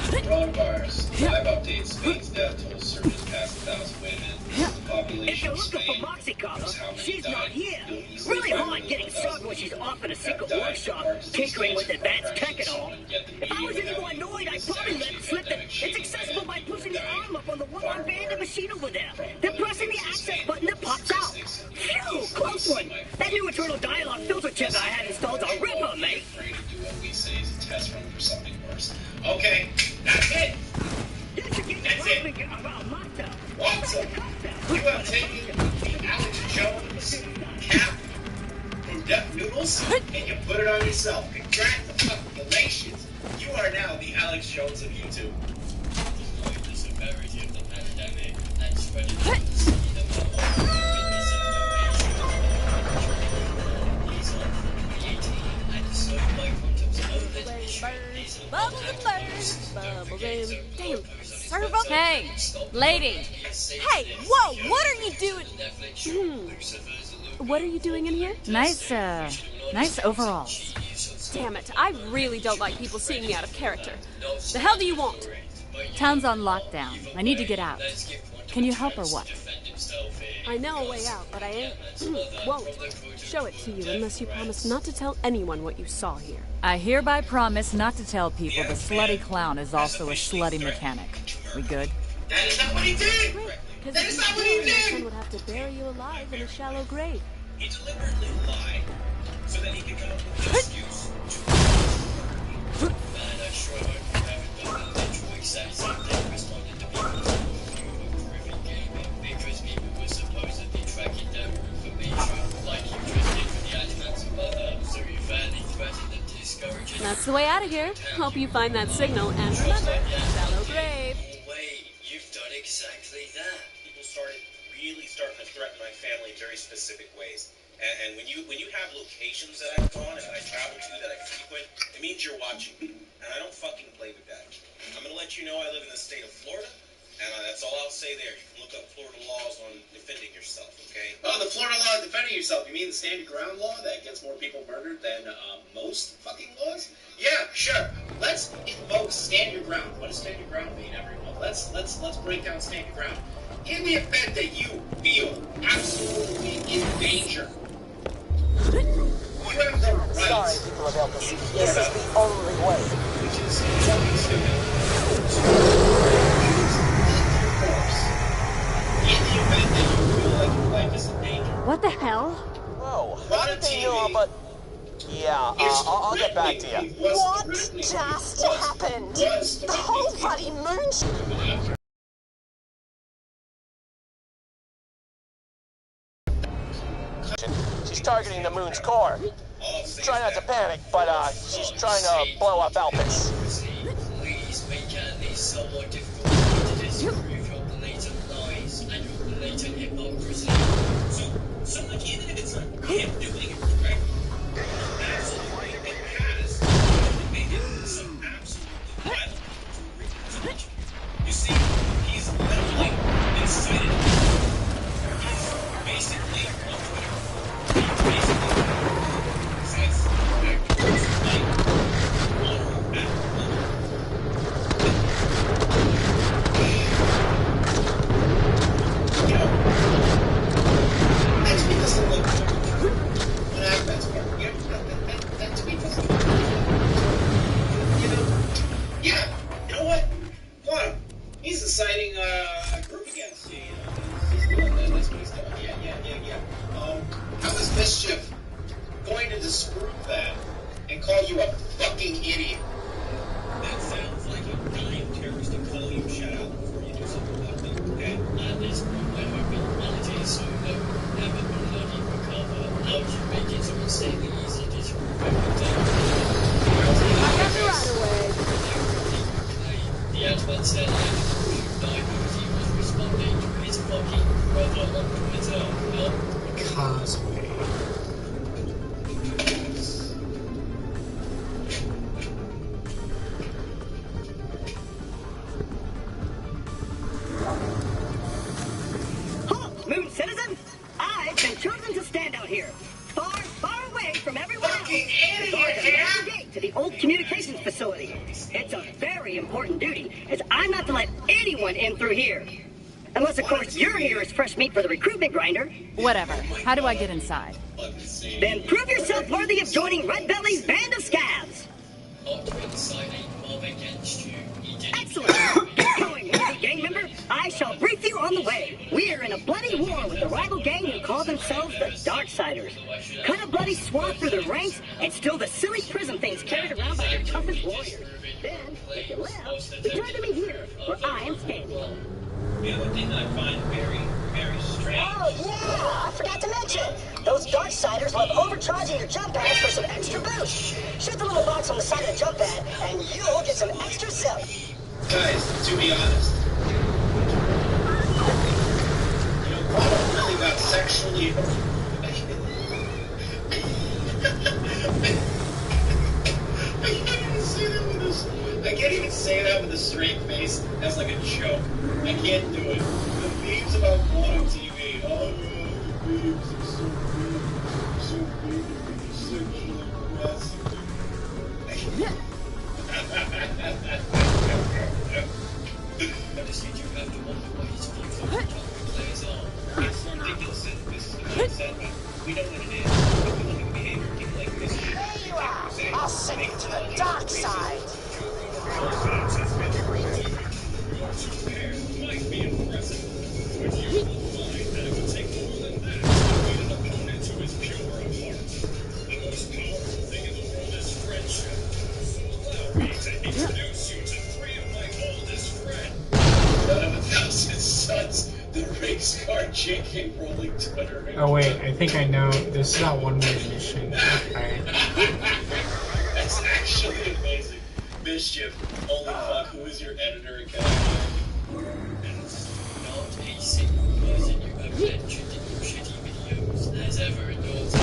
Speaker 9: Coronavirus. Live updates. Spain's death toll surges past 1,000 women. The
Speaker 12: If
Speaker 9: population
Speaker 12: you're
Speaker 9: of
Speaker 12: looking
Speaker 9: Spain
Speaker 12: for Moxie Copper,
Speaker 9: knows how many
Speaker 12: she's
Speaker 9: died.
Speaker 12: not here.
Speaker 9: You'll easily
Speaker 12: Really
Speaker 9: find
Speaker 12: hard
Speaker 9: more
Speaker 12: getting
Speaker 9: than
Speaker 12: stuck
Speaker 9: 1,000
Speaker 12: when she's
Speaker 9: people
Speaker 12: off in a
Speaker 9: have
Speaker 12: secret
Speaker 9: died
Speaker 12: workshop,
Speaker 9: from heart disease,
Speaker 12: tinkering with
Speaker 9: cancer,
Speaker 12: advanced
Speaker 9: depression,
Speaker 12: tech and all.
Speaker 9: so on, yet the
Speaker 12: If I was
Speaker 9: media
Speaker 12: any more
Speaker 9: have
Speaker 12: annoyed, I'd
Speaker 9: used
Speaker 12: probably let
Speaker 9: actually
Speaker 12: it slip that
Speaker 9: pandemic
Speaker 12: it's
Speaker 9: shady
Speaker 12: accessible by
Speaker 9: men
Speaker 12: pushing
Speaker 9: who
Speaker 12: your
Speaker 9: died
Speaker 12: arm up on the
Speaker 9: far
Speaker 12: one-arm band
Speaker 9: more
Speaker 12: machine over there.
Speaker 9: from
Speaker 12: Then
Speaker 9: other
Speaker 12: pressing the
Speaker 9: things in
Speaker 12: access
Speaker 9: Spain.
Speaker 12: button that pops out.
Speaker 9: Statistics and
Speaker 12: Phew,
Speaker 9: easily
Speaker 12: close
Speaker 9: see
Speaker 12: one.
Speaker 9: my
Speaker 12: That new internal dialogue filter chip I had installed a ripper, mate.
Speaker 9: afraid to do what we say is a test run for something worse. Okay, that's it. That's it. Watson, you have taken the Alex Jones cap from Death Noodles and you put it on yourself. Congratulations. You are now the Alex Jones of YouTube.
Speaker 13: The severity of the pandemic and spreading the misinformation.
Speaker 11: Bubbles and birds. Bubbles and... Damn, servo.
Speaker 3: Hey, lady.
Speaker 11: Hey, whoa, what are you doing? What are you doing in here?
Speaker 3: Nice overalls.
Speaker 11: Damn it, I really don't like people seeing me out of character. The hell do you want?
Speaker 3: Town's on lockdown. I need to get out. Can you help or what?
Speaker 11: I know a way out, but I won't show it to you unless you promise not to tell anyone what you saw here.
Speaker 3: I hereby promise not to tell people the slutty clown is also a slutty mechanic. We good?
Speaker 4: That is not what he did!
Speaker 11: Because
Speaker 4: That is not what he
Speaker 11: my
Speaker 4: did!
Speaker 11: son would have to bury you alive in a shallow grave.
Speaker 9: He deliberately lied so that he could come up with an excuse to...
Speaker 13: Man, I sure hope you haven't done the literal exact same thing responding to people who were horrific gaming because people were supposedly tracking down information like you just did with the Adjumant's mother, so you finally threatened to discourage it.
Speaker 11: That's the way out of here. Hope you find that signal, and remember, shallow grave.
Speaker 13: Wait, you've done exactly that.
Speaker 9: People really starting to threaten my family in very specific ways. And when you have locations that I've gone and I travel to that I frequent, it means you're watching me. And I don't fucking play with that. I'm going to let you know I live in the state of Florida, and that's all I'll say there. You can look up Florida laws on defending yourself, okay?
Speaker 4: Oh, the Florida law defending yourself. You mean the stand your ground law that gets more people murdered than most fucking laws? Yeah, sure. Let's invoke stand your ground. What does stand your ground mean, everyone? Let's break down stand your ground. In the event that you feel absolutely in danger, you have the right.
Speaker 6: Sorry, people of Elpis. This is the only way.
Speaker 4: Which is something stupid. In the event that you feel like your life is in danger.
Speaker 3: What the hell?
Speaker 6: Whoa.
Speaker 4: What
Speaker 6: Anything new, but... Yeah, I'll get back to you.
Speaker 2: What just happened? The whole bloody moon...
Speaker 6: She's targeting the moon's core. Try not to panic, but she's trying to blow up Elpis.
Speaker 13: Please make it at least somewhat difficult to disprove your blatant lies and your blatant hypocrisy.
Speaker 9: So like, even if it's not him doing it, right? Absolutely, it has made it some absolutely violent situation. You see, he's literally incited. He's basically on Twitter. He's basically says actors like honor at you know, that tweet doesn't look good. When I that's part, you know, that tweet doesn't look good. You know, yeah, you know what? Quantum, he's inciting a group against you. He's doing that. That's what he's doing. Yeah. How is Mischief going to disprove that and call you a fucking idiot? That sounds like a dying terrorist to call you. Shut up before you do something about it, okay?
Speaker 13: At this point, I hope humanity is so low, never bloody recover. How do you make it so insanely easy to disprove everything?
Speaker 11: I got the right away.
Speaker 13: The Adjumant said that died because he was responding to his fucking brother on Twitter.
Speaker 1: Cosplay.
Speaker 12: Hello, Moon citizen. I've been chosen to stand out here, far away from everyone else. Guard the master gate to the old communications facility. It's a very important duty, as I'm not to let anyone in through here. Unless, of course, you're here as fresh meat for the recruitment grinder.
Speaker 3: Whatever. How do I get inside?
Speaker 12: Then prove yourself worthy of joining Red Belly's band of scabs.
Speaker 13: Not to incite a mob against you. He didn't.
Speaker 12: Excellent. Get going, worthy gang member. I shall brief you on the way. We're in a bloody war with the rival gang who call themselves the Darksiders. Cut a bloody swath through their ranks and steal the silly prison things carried around by their toughest warriors. Then, if you left, return to me here, where I am standing.
Speaker 9: You know, one thing I find very, very strange.
Speaker 2: Oh, yeah! I forgot to mention. Those Darksiders love overcharging your jump pads for some extra boost. Shoot the little box on the side of the jump pad, and you'll get some extra silk.
Speaker 4: Guys, to be honest, you know, Quantum really got sexually... I can't even say that with this.
Speaker 9: like say that with a straight face as like a joke. I can't do it. The memes about quantum TV. Oh yeah, the memes are so weird. So weird. Sexually harassing.
Speaker 13: I just think you have to wonder what his views on photography plays are. It's ridiculous that this is the mindset, but we know what it is. If we look at behavior, people like this.
Speaker 6: There you are! I'll send you to the dark side!
Speaker 15: Might be impressive, but you will find that it would take more than that to beat an opponent who is pure of heart. The most powerful thing in the world is friendship. So allow me to introduce you to 3 of my oldest friends.
Speaker 9: None of 1,000 Suns, the race car JK rolling Twitter.
Speaker 1: Oh wait, I think I know. This is not one way mission. Okay.
Speaker 9: That's actually amazing. Mischief, holy fuck, who is your editor again?
Speaker 13: Not a single person you have mentioned in your shitty videos has ever endorsed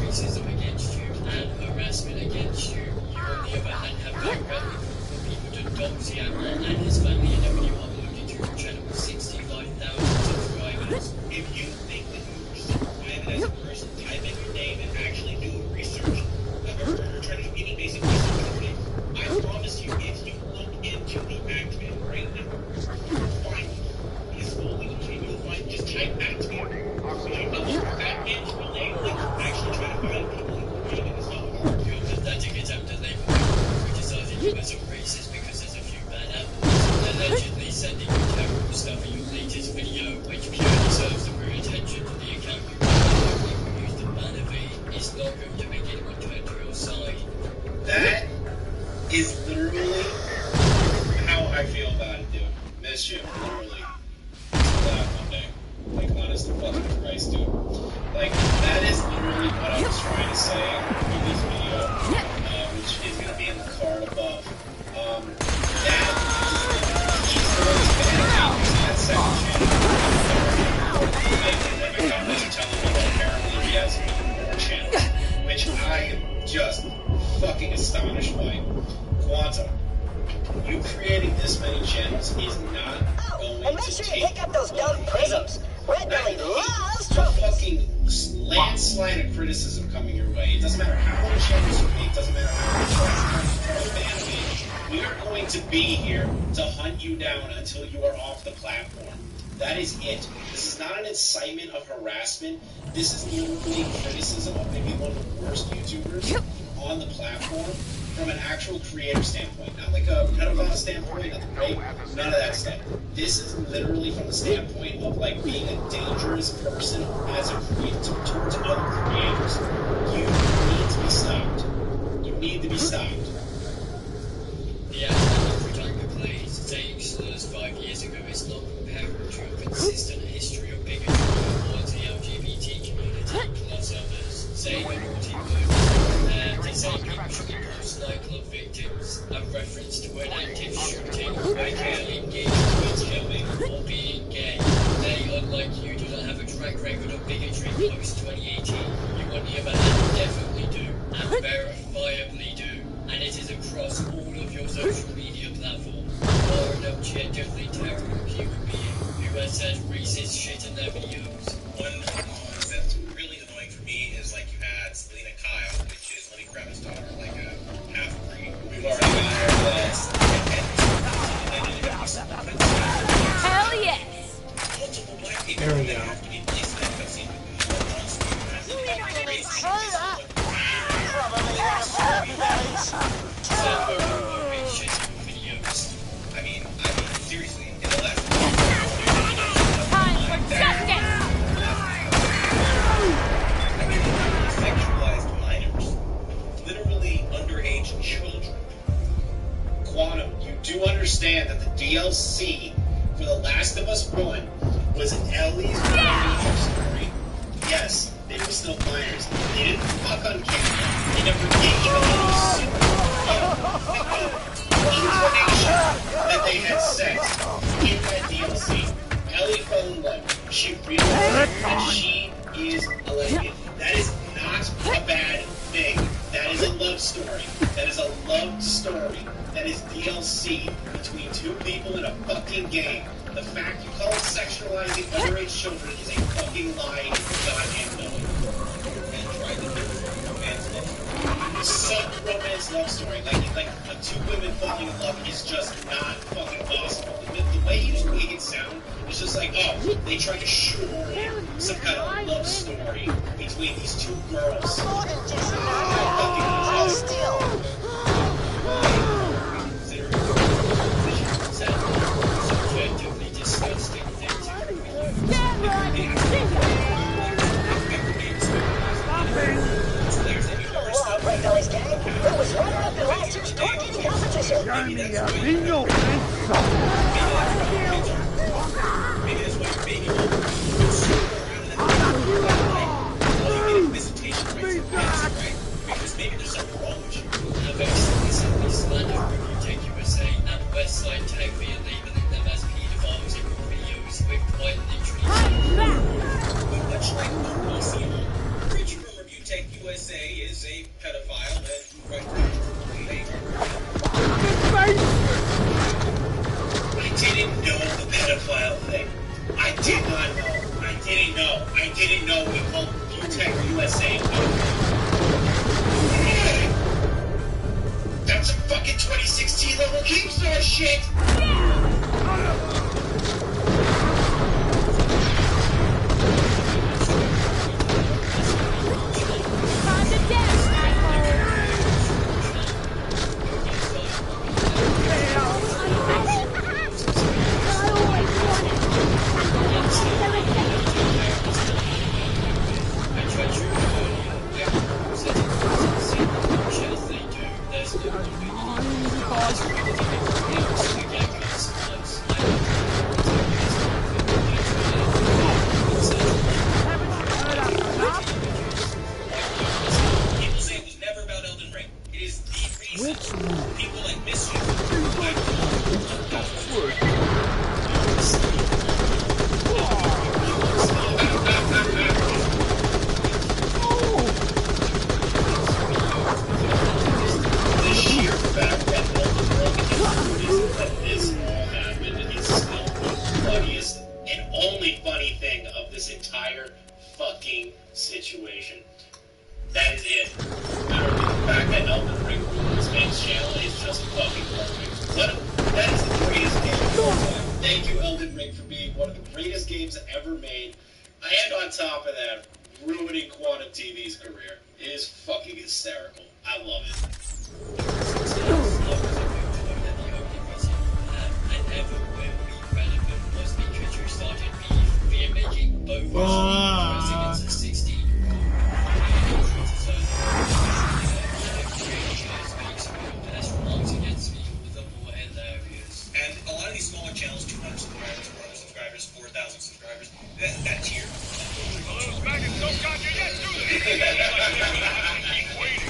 Speaker 13: racism against you and harassment against you. You, on the other hand, have directly for people to dox the outlaw and his family, and when you uploaded to your channel with 65,000 subscribers.
Speaker 9: If you think that you are private as a person, type in your name and actually do research, or try to do any basic research on it, I promise you, if you look into the Actman right now, you'll find his full name, you'll find, just type Actman. Batman's real name, actually try to find people who are reading this stuff.
Speaker 13: Your pathetic attempt at labeling criticizing you as a racist because there's a few bad apples, allegedly sending you terrible stuff in your latest video, which purely serves to bring attention to the account you used in Bannerby, is not going to make anyone turn to your side.
Speaker 9: That is literally how I feel about it, dude. Mischief, literally. That one day. Like, honest to fucking Christ, dude. Like, that is literally what I was trying to say in this video, which is going to be in the card above. That he's going to that second channel. My comments are telling me that apparently he has more channels, which I am just fucking astonished by. Quantum, you creating this many channels is not going
Speaker 12: And make
Speaker 9: to
Speaker 12: sure
Speaker 9: take
Speaker 12: you pick up those dumb prisms. Red Belly loves trophies.
Speaker 9: Fucking landslide of criticism coming your way. It doesn't matter how many channels you make, doesn't matter how many fans you make. We are going to be here to hunt you down until you are off the platform. That is it. This is not an incitement of harassment. This is literally criticism of maybe one of the worst YouTubers on the platform from an actual creator standpoint. Not like a pedophile standpoint, not the rape, none of that stuff. This is literally from the standpoint of like being a dangerous person as a creator towards other creators. You need to be stopped. You need to be stopped.
Speaker 13: The aspect of Redanga plays saying slurs 5 years ago is not comparable to a consistent history of bigotry towards the LGBT community plus others. Saying a naughty word and to say people should post nightclub victims, a reference to an active shooting, regularly engaged with killing or being gay. They, unlike you, do not have a track record of bigotry post-2018. You, on the other hand, definitely do, and verifiably do. And it is across all of your social media platforms. You are an objectively terrible human being who has said racist shit in their videos.
Speaker 14: One that's really annoying for me is like you had Selena Kyle, which is Lenny Kravitz's daughter, like a half-breed. We've already got her list.
Speaker 11: Hell yes!
Speaker 14: Multiple black people
Speaker 1: There we
Speaker 14: that
Speaker 1: go.
Speaker 14: have to be placed in that cutscene. I mean, seriously, in the last
Speaker 11: Time for justice!
Speaker 14: sexualized minors, literally underage children.
Speaker 9: Quantum, you do understand that the DLC for The Last of Us 1 was Ellie's origin story. Yes, they were still minors. They didn't fuck on camera. They never gave you any inclination that they had sex in that DLC. Ellie fell in love. She realized that she is a lesbian. That is not a bad thing. That is a love story. That is is a love story that is DLC between two people in a fucking game. The fact you call it sexualizing underage children is a fucking lie in your goddamn belly. Some romance love story, like two women falling in love, is just not fucking possible. The way he was making it sound was just like, oh, they tried to shoehorn in some kind of love story between these two girls. That's a fucking 2016 level Keemstar shit! Situation. That is it. The fact that Elden Ring rules Man's channel is just fucking perfect. That is the greatest game of all time. Thank you, Elden Ring, for being one of the greatest games ever made. And on top of that, ruining Quantum TV's career. It is fucking hysterical. I love it.
Speaker 5: Channels, 200 subscribers, 400 subscribers, 4,000 subscribers. That tier. Those maggots don't got you yet, do they? Keep waiting.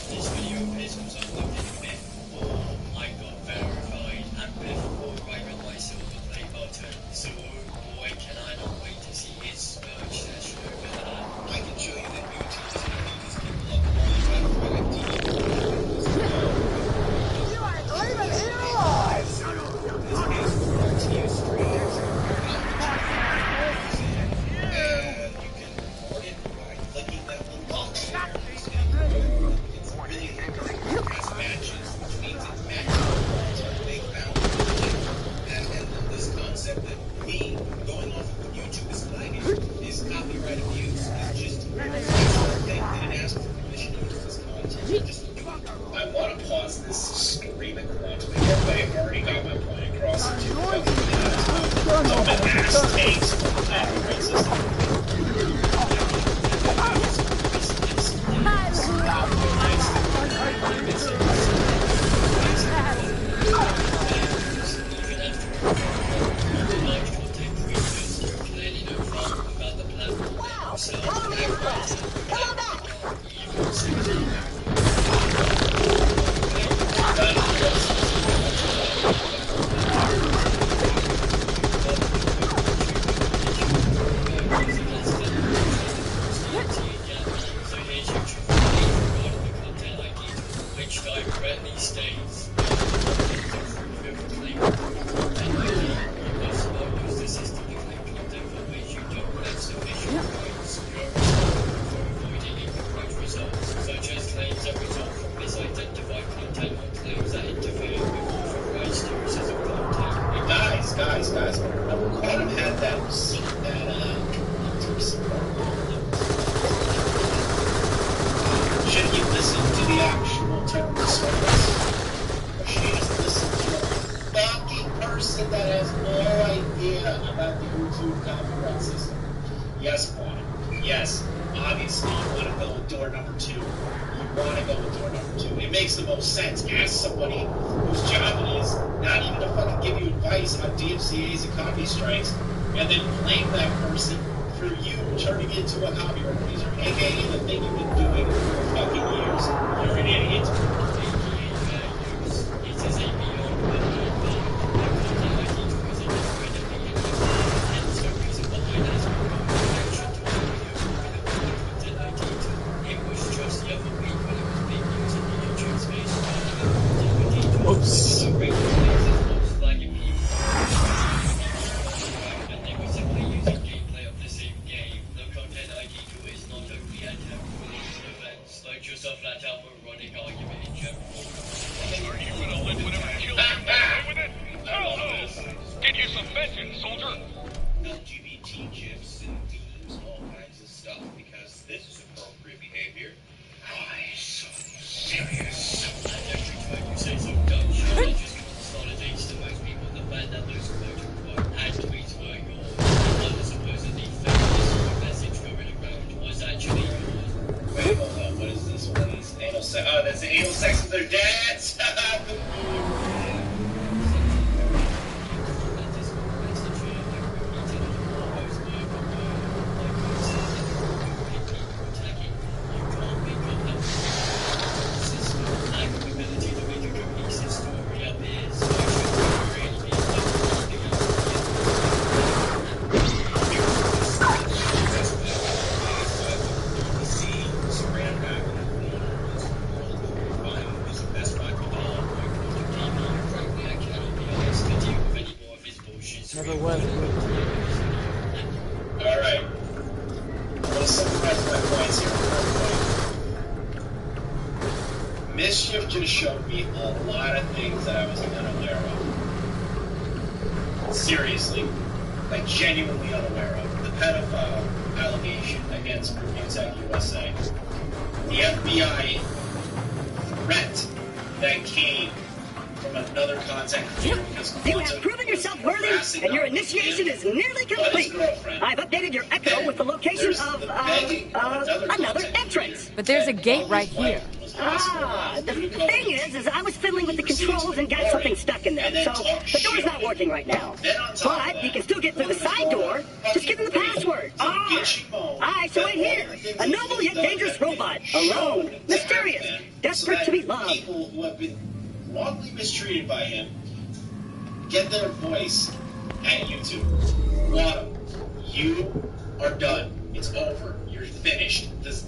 Speaker 13: This video is was uploaded before I got verified and before I got my silver play button. So, boy, can I not wait to see his merch session over there.
Speaker 5: I can show you that YouTube is helping these people up on
Speaker 6: You ain't leaving here alive!
Speaker 9: I want to pause this screaming quantum again, but I've already got my point across in 2 fucking minutes of an ass takes from the copyright system.
Speaker 2: Wow, totally impressed. Come on back.
Speaker 9: guys. Quantum had that scene that should he listen to the actual technical service? Or should he just listen to a fucking person that has no idea about the YouTube copyright system? Yes, Quantum. Yes. Obviously, you want to go with door number 2. You want to go with door number 2. It makes the most sense. Ask somebody whose job it is not even to fucking give you advice on DMCAs and copy strikes, and then blame that person for you turning into a copyright user, aka the thing you've been doing for fucking years. You're an idiot.
Speaker 1: Whoops.
Speaker 15: Get you some vengeance, soldier.
Speaker 9: LGBT gifs and memes, all kinds of stuff, because this is appropriate behavior. Why so serious? You say so dumb shit that just consolidates to most people the fact that those quote-unquote ad tweets were yours. And the supposedly feminist message going around was actually yours. Wait, hold on, what is this? What is anal sex? Oh, that's anal sex with their dads!
Speaker 11: Never was.
Speaker 9: Alright. I'm going to summarize my points here real quick. Mischief just showed me a lot of things that I was unaware of. Seriously. Like, genuinely unaware of. The pedophile allegation against Protect USA. The FBI threat that came from another content creator.
Speaker 12: You have proven yourself worthy, and your initiation is nearly complete. I've updated your echo with the location of another entrance.
Speaker 3: But there's a gate right here.
Speaker 12: The thing is I was fiddling with the controls and got something stuck in there, so the door's not working right now. But you can still get through the side door. Just give them the password. I so wait here. A noble yet dangerous robot, alone, mysterious, desperate to be loved.
Speaker 9: People who have been wrongly mistreated by him get their voice at YouTube. Quantum, you are done. It's over. You're finished. This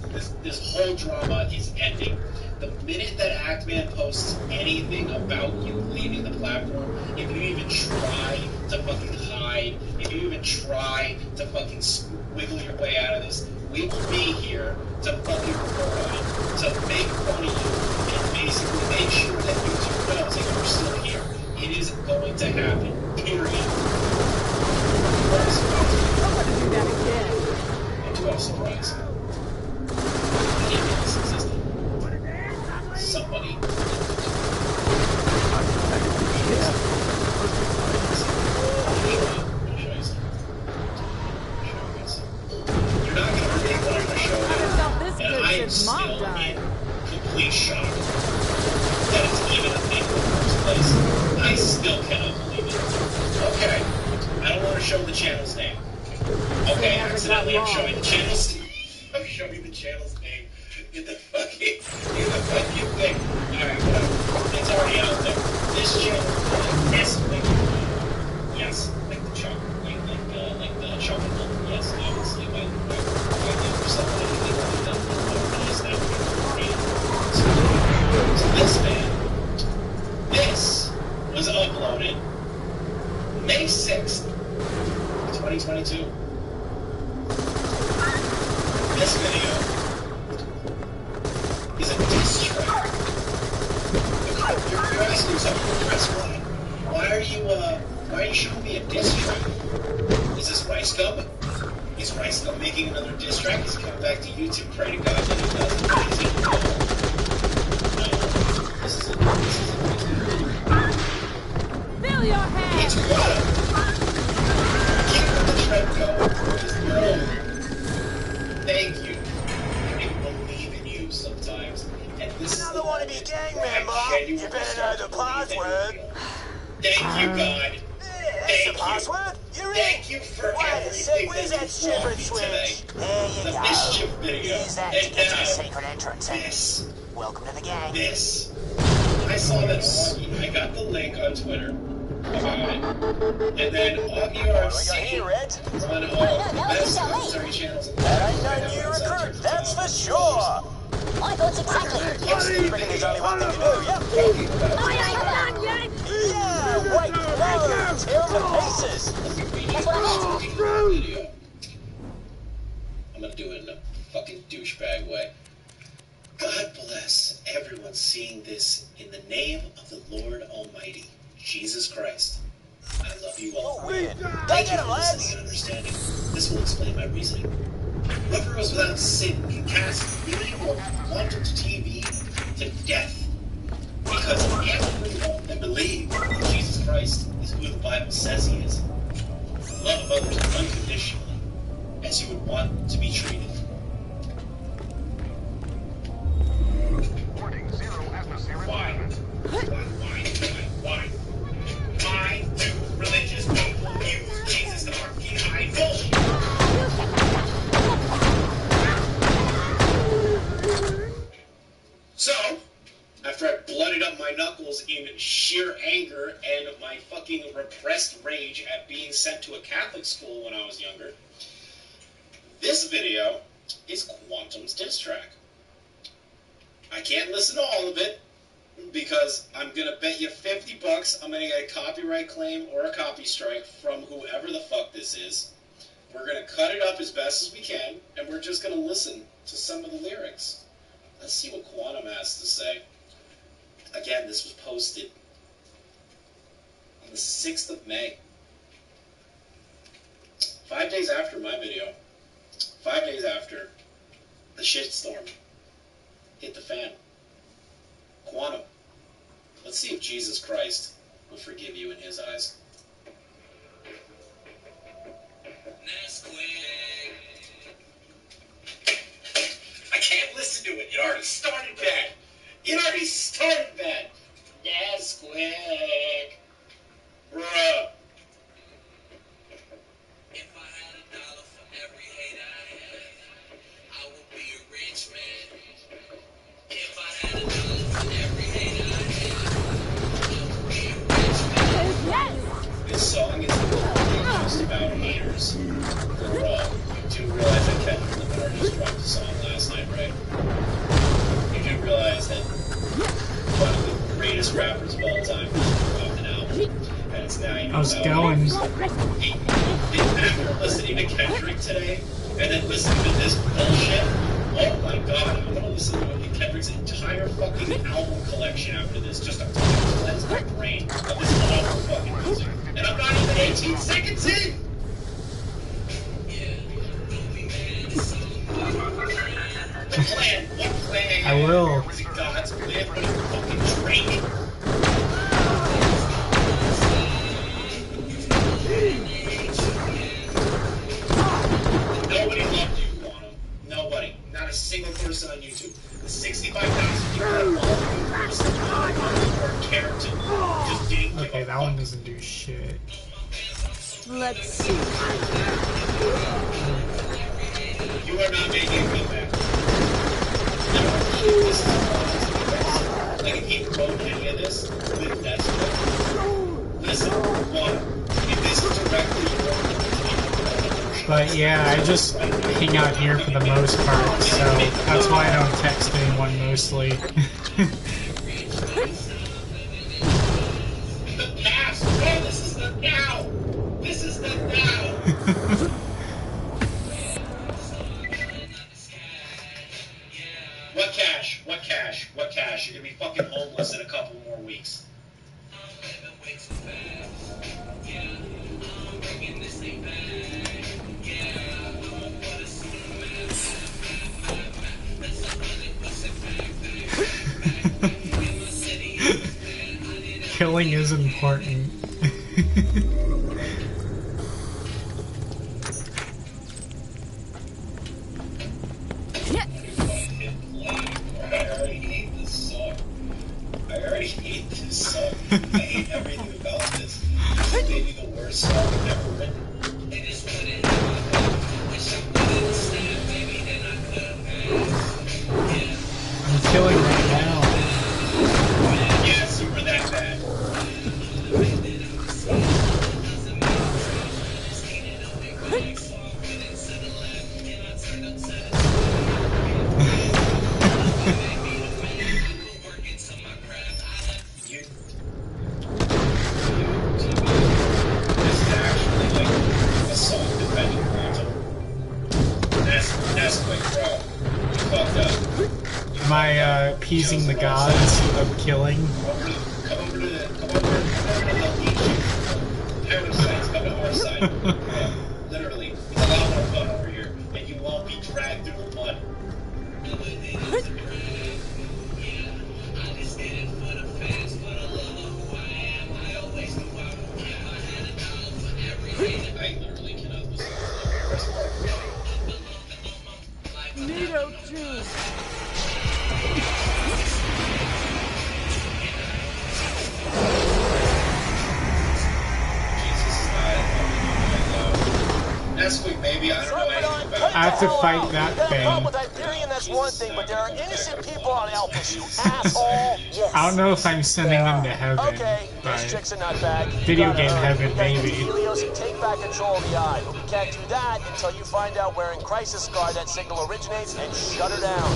Speaker 9: whole drama is ending. The minute that Actman posts anything about you leaving the platform, if you even try to fucking hide, if you even try to fucking wiggle your way out of this, we will be here to fucking report on it, to make fun of you, and basically make sure that YouTube knows that you're still here. It is going to happen. Period.
Speaker 3: I want to do that again.
Speaker 9: And to our surprise, somebody. You're not going to predict what I'm going to show you. And I am still in complete shock that it's even a thing in the first place. I still cannot believe it. Okay, I don't want to show the channel's name. Okay, accidentally I'm showing the channel's name. I'm showing the channel's name in the fucking thing. Alright, whatever. It's already out there. This channel is Nestle. Yes, like the chocolate, like the chocolate milk. Yes, obviously, my for something like that. So this man, this was uploaded May 6th, 2022. This video is a diss track. You're asking yourself, press 1. Why are you Why are you showing me a diss track? Is this Rice Gum? Is Rice Gum making another diss track? Is he coming back to YouTube? Pray to God that he doesn't. This is it.
Speaker 11: Fill your hand!
Speaker 9: It's what? Keep the track going. Bro. Thank you. I believe in you sometimes. And this
Speaker 6: Another wannabe gang member. You better know the password.
Speaker 9: Thank you, God.
Speaker 6: That's the password. You're in.
Speaker 9: Thank you for everything
Speaker 6: where's
Speaker 9: that
Speaker 6: that
Speaker 9: you
Speaker 6: stupid
Speaker 9: brought me
Speaker 6: switch?
Speaker 9: today.
Speaker 6: There you
Speaker 9: The
Speaker 6: go.
Speaker 9: mischief video.
Speaker 6: Use that to
Speaker 9: And
Speaker 6: get to the
Speaker 9: now,
Speaker 6: secret entrance.
Speaker 9: this.
Speaker 6: Welcome to the gang.
Speaker 9: This. I saw that Augie. I got the link on Twitter about it. And then Augie RFC on all the best commentary channels in the world.
Speaker 6: That ain't no new recruit, that's for sure.
Speaker 2: My thoughts exactly.
Speaker 6: I reckon there's only one thing to do, yep.
Speaker 11: I ain't done yet!
Speaker 6: Yeah, wait, no, tear them to pieces.
Speaker 2: That's what I meant.
Speaker 9: I'm gonna do it in a fucking douchebag way. God bless everyone seeing this in the name of the Lord Almighty, Jesus Christ. I love you all.
Speaker 6: Weird.
Speaker 9: Thank you for listening and understanding. This will explain my reasoning. Whoever goes without sin can cast me or quantum TV to death. Because everyone that believes that Jesus Christ is who the Bible says he is, love others unconditionally, as you would want to be treated. Why? Why do religious people use Jesus to hide bullshit? So, after I blooded up my knuckles in sheer anger and my fucking repressed rage at being sent to a Catholic school when I was younger, this video is Quantum's diss track. I can't listen to all of it because I'm gonna bet you $50 I'm gonna get a copyright claim or a copy strike from whoever the fuck this is. We're gonna cut it up as best as we can, and we're just gonna listen to some of the lyrics. Let's see what Quantum has to say. Again, this was posted on the 6th of May. 5 days after my video. 5 days after the shitstorm hit the fan. Quantum, let's see if Jesus Christ will forgive you in his eyes. I can't listen to it. It already started bad. Nesquik. Bruh.
Speaker 13: If I had $1 for every hate I had, I would be a rich man. If I had $1 for every hate I had, I would be a rich man.
Speaker 9: This song is just about haters. Overall, you do realize that Kendrick Lamar just dropped a song last night, right? You do realize that one of the greatest rappers of all time dropped an album, and it's now you know
Speaker 1: How's it going?
Speaker 9: After listening to Kendrick today, and then listening to this bullshit, oh my god, I'm gonna listen to Kendrick's entire fucking album collection after this, just to cleanse my brain of this awful fucking music. And I'm not even 18 seconds in! The plan, what plan?
Speaker 1: I will.
Speaker 9: Was it God's plan? What a fucking training? Nobody loved you, Quantum. Nobody. Not a single person on YouTube. The 65,000 people that follow you or character just didn't give
Speaker 1: Okay,
Speaker 9: a
Speaker 1: that one doesn't do shit.
Speaker 11: Let's see.
Speaker 9: You are not making me back. Like, if he wrote any of this with that script, listen, one, if this is directly
Speaker 1: But yeah, I just hang out here for the most part, so that's why I don't text anyone mostly.
Speaker 9: the past, no, this is the now! This is the now! What cash? What cash? What cash? You're gonna be fucking homeless in a couple more weeks.
Speaker 13: I'm living way too fast. Yeah.
Speaker 1: killing is important.
Speaker 9: I already hate this song. I hate everything about this. This is maybe the worst song I've ever written. It is what it is. Wish I wouldn't understand, maybe then I could have.
Speaker 1: I'm killing right now.
Speaker 9: Yes, you were that bad.
Speaker 1: Am I appeasing the gods of killing?
Speaker 9: Come over to the come to our side. Literally, it's a lot more fun over here, and you won't be dragged through the mud. I literally cannot listen to
Speaker 6: Neato juice.
Speaker 9: Next week, maybe. I don't know anything about it.
Speaker 1: I have to fight that thing.
Speaker 6: With Hyperion, that's one thing, but there are innocent people on Elpis, you asshole. Yes.
Speaker 1: I don't know if I'm sending them to heaven,
Speaker 6: Okay, this
Speaker 1: but
Speaker 6: chick's a nutbag.
Speaker 1: video game heaven, maybe.
Speaker 6: Helios and take back control of the Eye, but we can't do that until you find out where in Crisis Scar that signal originates and shut her down.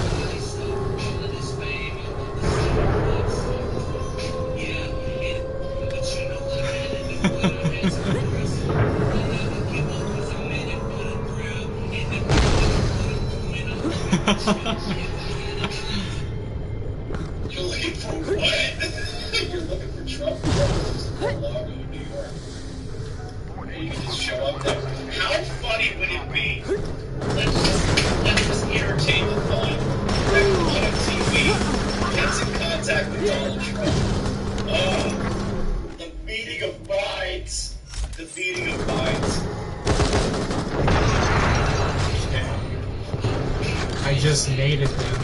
Speaker 9: You're looking for what? You're looking for trouble. Fort Lauderdale, New York. You can just show up there. How funny would it be? Let's just entertain the thought that one of TV gets in contact with Donald Trump. Oh, the meeting of minds. The meeting of minds.
Speaker 1: I just mated them.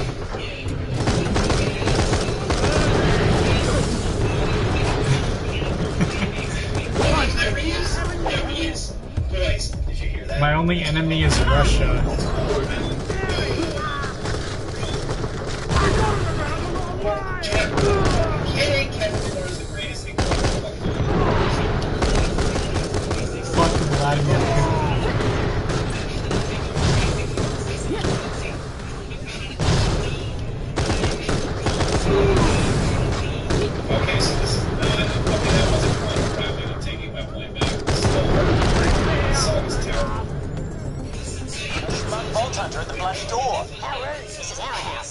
Speaker 9: There he is. There he is. Boys, did you hear that?
Speaker 1: My only enemy is Russia. Fuck Vladimir Putin.
Speaker 9: Okay, so this is not. Okay, that wasn't fun. I'm taking my point back. This song is terrible.
Speaker 6: Vault Hunter at the bloody door.
Speaker 2: Howard, this is our house.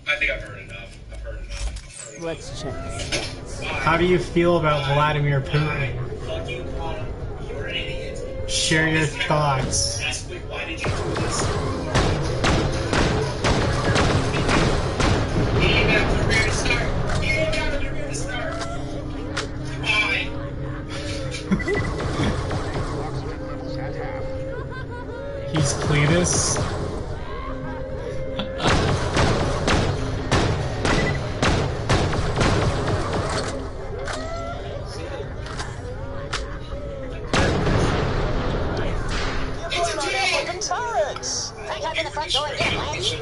Speaker 9: I think I've heard enough.
Speaker 11: Let's check this out.
Speaker 1: How do you feel about Vladimir Putin?
Speaker 9: You're an idiot.
Speaker 1: Share your thoughts.
Speaker 9: Why did you do this? You didn't have to rear to start. You didn't have to rear to start. Why?
Speaker 1: He's Cletus.
Speaker 6: Turrets!
Speaker 2: Craig, open the front door and get Lance.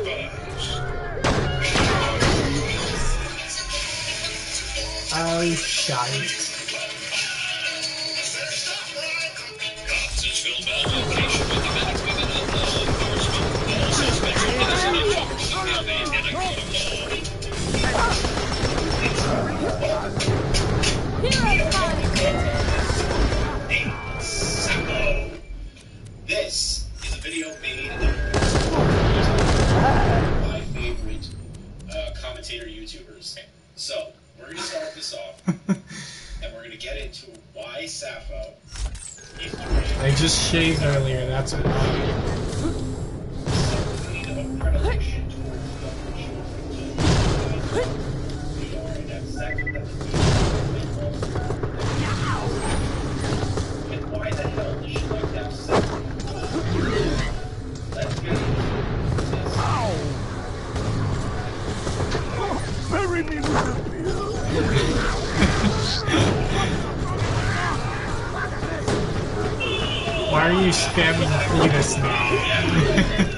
Speaker 1: Oh, shite.
Speaker 9: This is a video made by my favorite commentator YouTubers. So, we're going to start this off. into why Sappho is
Speaker 1: I just shaved earlier, that's why.
Speaker 9: And why the hell does she like that sex? Let's get into this.
Speaker 6: Bury me with a bill.
Speaker 1: Why are you spamming Cletus now?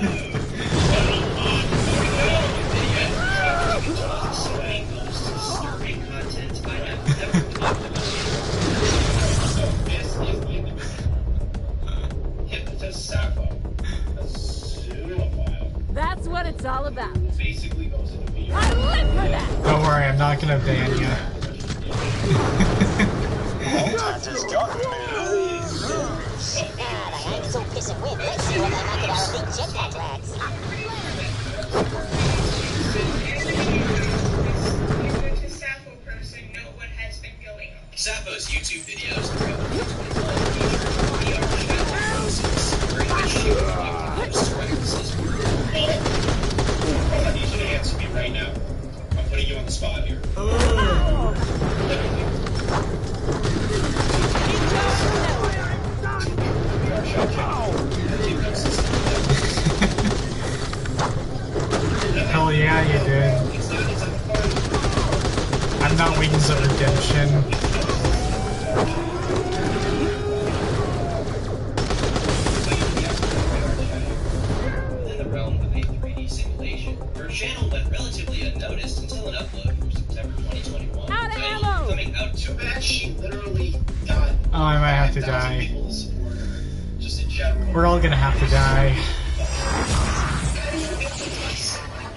Speaker 11: That's what it's all about.
Speaker 9: Basically goes into VR.
Speaker 11: I live for that!
Speaker 1: Don't worry, I'm not gonna ban you.
Speaker 2: They ain't so pissing wind. Let's see what they make of our big jetpack lads.
Speaker 4: Sappho's YouTube videos throughout the
Speaker 9: I need you to answer me right now. I'm putting you on the spot here.
Speaker 1: Hell yeah, you did. I'm not Wings of Redemption.
Speaker 4: in the realm of a 3D simulation. Her channel went relatively unnoticed until an upload from September 2021.
Speaker 11: Out of ammo!
Speaker 4: Coming out
Speaker 9: Too bad she literally got
Speaker 1: Oh, I might have to
Speaker 9: 5,000
Speaker 1: die.
Speaker 9: people to support her. Just in general.
Speaker 1: We're all gonna have to die.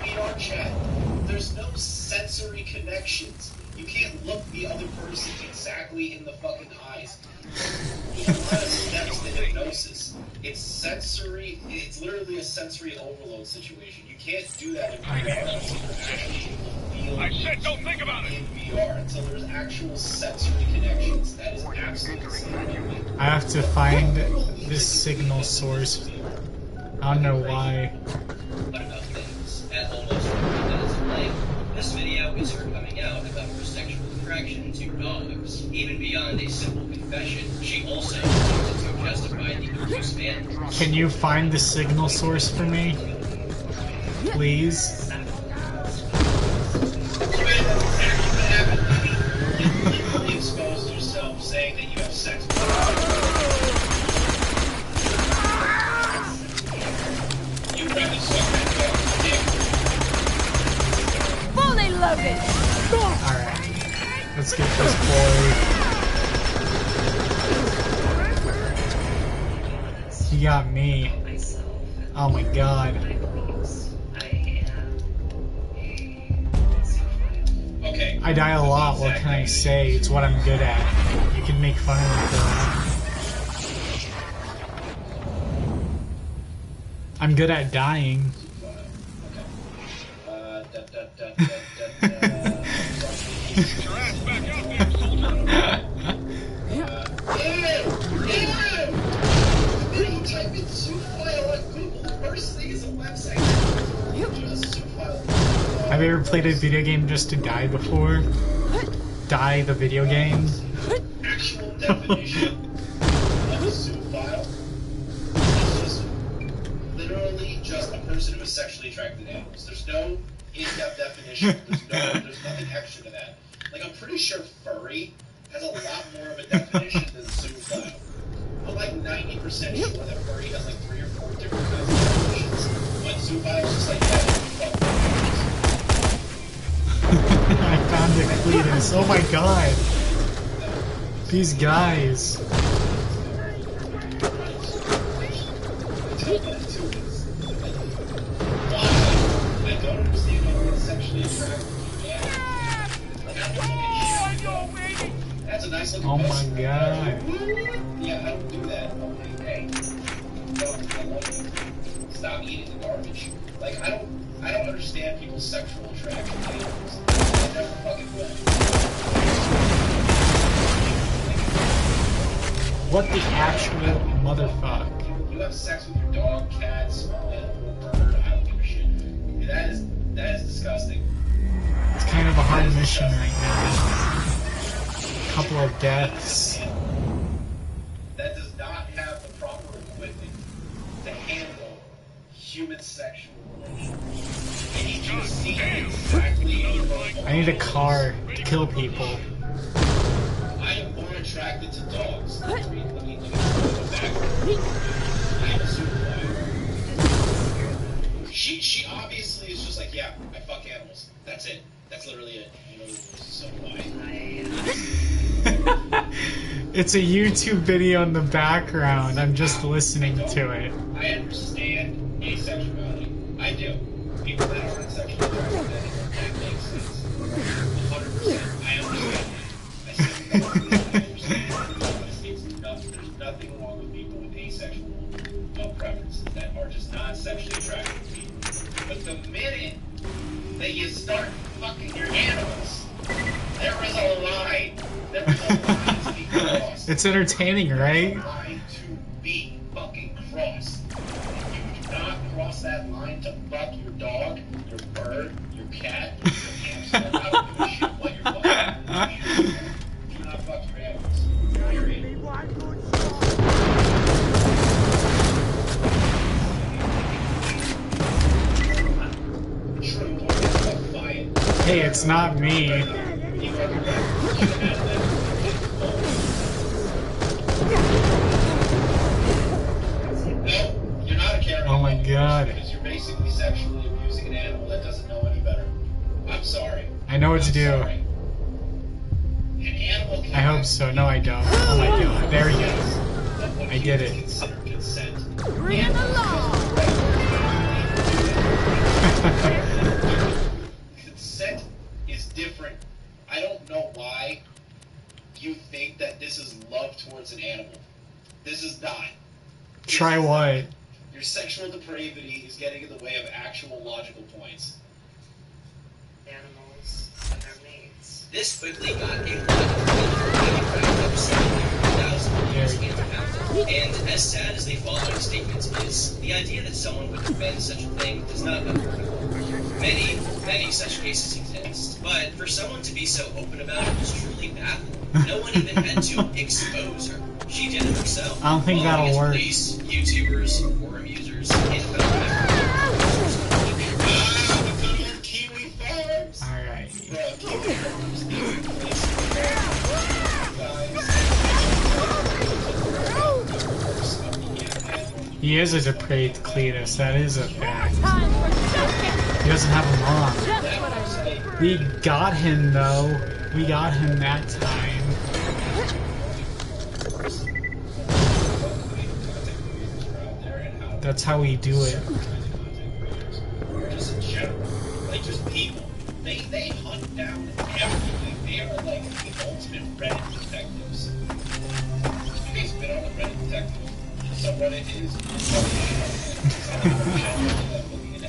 Speaker 9: VR chat. There's no sensory connections. You can't look the other person exactly in the fucking eyes. That's the hypnosis. It's sensory. It's literally a sensory overload situation. You can't do that in VR until you're actually able to feel
Speaker 15: I said don't think about it.
Speaker 9: in VR until there's actual sensory connections. That is absolutely insane.
Speaker 1: I have to find this signal source. I don't know why.
Speaker 4: But about things. At almost 40 minutes of length, this video is her coming out about her sexual attraction to dogs. Even beyond a simple confession, she also uses it to justify the abuse man.
Speaker 1: Can you find the signal source for me? Please?
Speaker 9: You exposed yourself saying that you have sex with you rather suck that dog's dick.
Speaker 11: Fully loaded!
Speaker 1: Alright. Let's get this boy. He got me. Oh my god.
Speaker 9: Okay.
Speaker 1: I die a lot, what can I say? It's what I'm good at. You can make fun of me for that. I'm good at dying. Have you ever played a video game just to die before? Die the video game?
Speaker 9: Actual definition of a soup file is just literally just a person who is sexually attracted to animals. There's no in-depth definition. There's nothing extra to that. Like, I'm pretty sure furry has a lot more of a definition than zoophile. I'm like 90% sure that furry has like 3 or 4 different kinds of definitions. But zoophile is just like that.
Speaker 1: I found it, Cletus. Oh my god. These guys.
Speaker 9: I don't understand how it's sexually attractive. That's a nice looking
Speaker 1: Oh my
Speaker 9: pussy.
Speaker 1: god.
Speaker 9: Yeah, I don't do that. Okay, hey, dog, I love you. Stop eating the garbage. Like, I don't understand people's sexual attraction to animals. I never fucking will. Like,
Speaker 1: What the actual motherfuck?
Speaker 9: You have sex with your dog, cat, small animal, bird, I don't give a shit. That is disgusting.
Speaker 1: It's kind of a hard mission right now. A couple of deaths.
Speaker 9: That does not have the proper equipment to handle human sexual relations. And you do see exactly
Speaker 1: I need a car to kill people.
Speaker 9: I am more attracted to dogs. Let me go back. I am a supervisor. She obviously is just like, yeah, I fuck animals. That's it. That's literally it. You know, so why?
Speaker 1: It's a YouTube video in the background. I'm just listening to it.
Speaker 9: I understand asexuality. I do. People that aren't sexually attracted to animals, that makes sense. 100%. I understand. I understand. There's nothing wrong with people with asexual preferences that are just not sexually attracted to people. But the minute that you start fucking your animals, there is a line. There is a line to be crossed.
Speaker 1: It's entertaining, right?
Speaker 9: There is a line to be fucking crossed. If you do not cross that line to fuck your dog, your bird, your cat, your hamster, I don't give a shit what you're fucking. Do not fuck your animals. Period.
Speaker 1: Hey, it's not me. Oh my god.
Speaker 9: Because you're basically sexually abusing an animal that doesn't know any better. I'm sorry.
Speaker 1: I know what to do.
Speaker 9: An animal
Speaker 1: I hope so. No, I don't. Oh my god. There he goes. I get it.
Speaker 9: consider consent.
Speaker 11: Bring the law!
Speaker 9: Consent is different. I don't know why you think that this is love towards an animal. This is not.
Speaker 1: Try what?
Speaker 9: Your sexual depravity is getting in the way of actual logical points.
Speaker 8: Animals and their mates.
Speaker 13: This quickly got a lot of and as sad as the following statement is, the idea that someone would defend such a thing does not unheard of. Many such cases exist, but for someone to be so open about it is truly baffling. No one even had to expose her. She did it herself.
Speaker 1: I don't think that'll work.
Speaker 13: Police, YouTubers, forum users,
Speaker 1: Alright. He is a depraved Cletus, that is a fact. He doesn't have a mom. We got him though. We got him that time. That's how we do it.
Speaker 9: Just in general. Like, just people. They hunt down everything. They are like the ultimate Reddit detectives. You guys been on the Reddit detective? Subreddit is.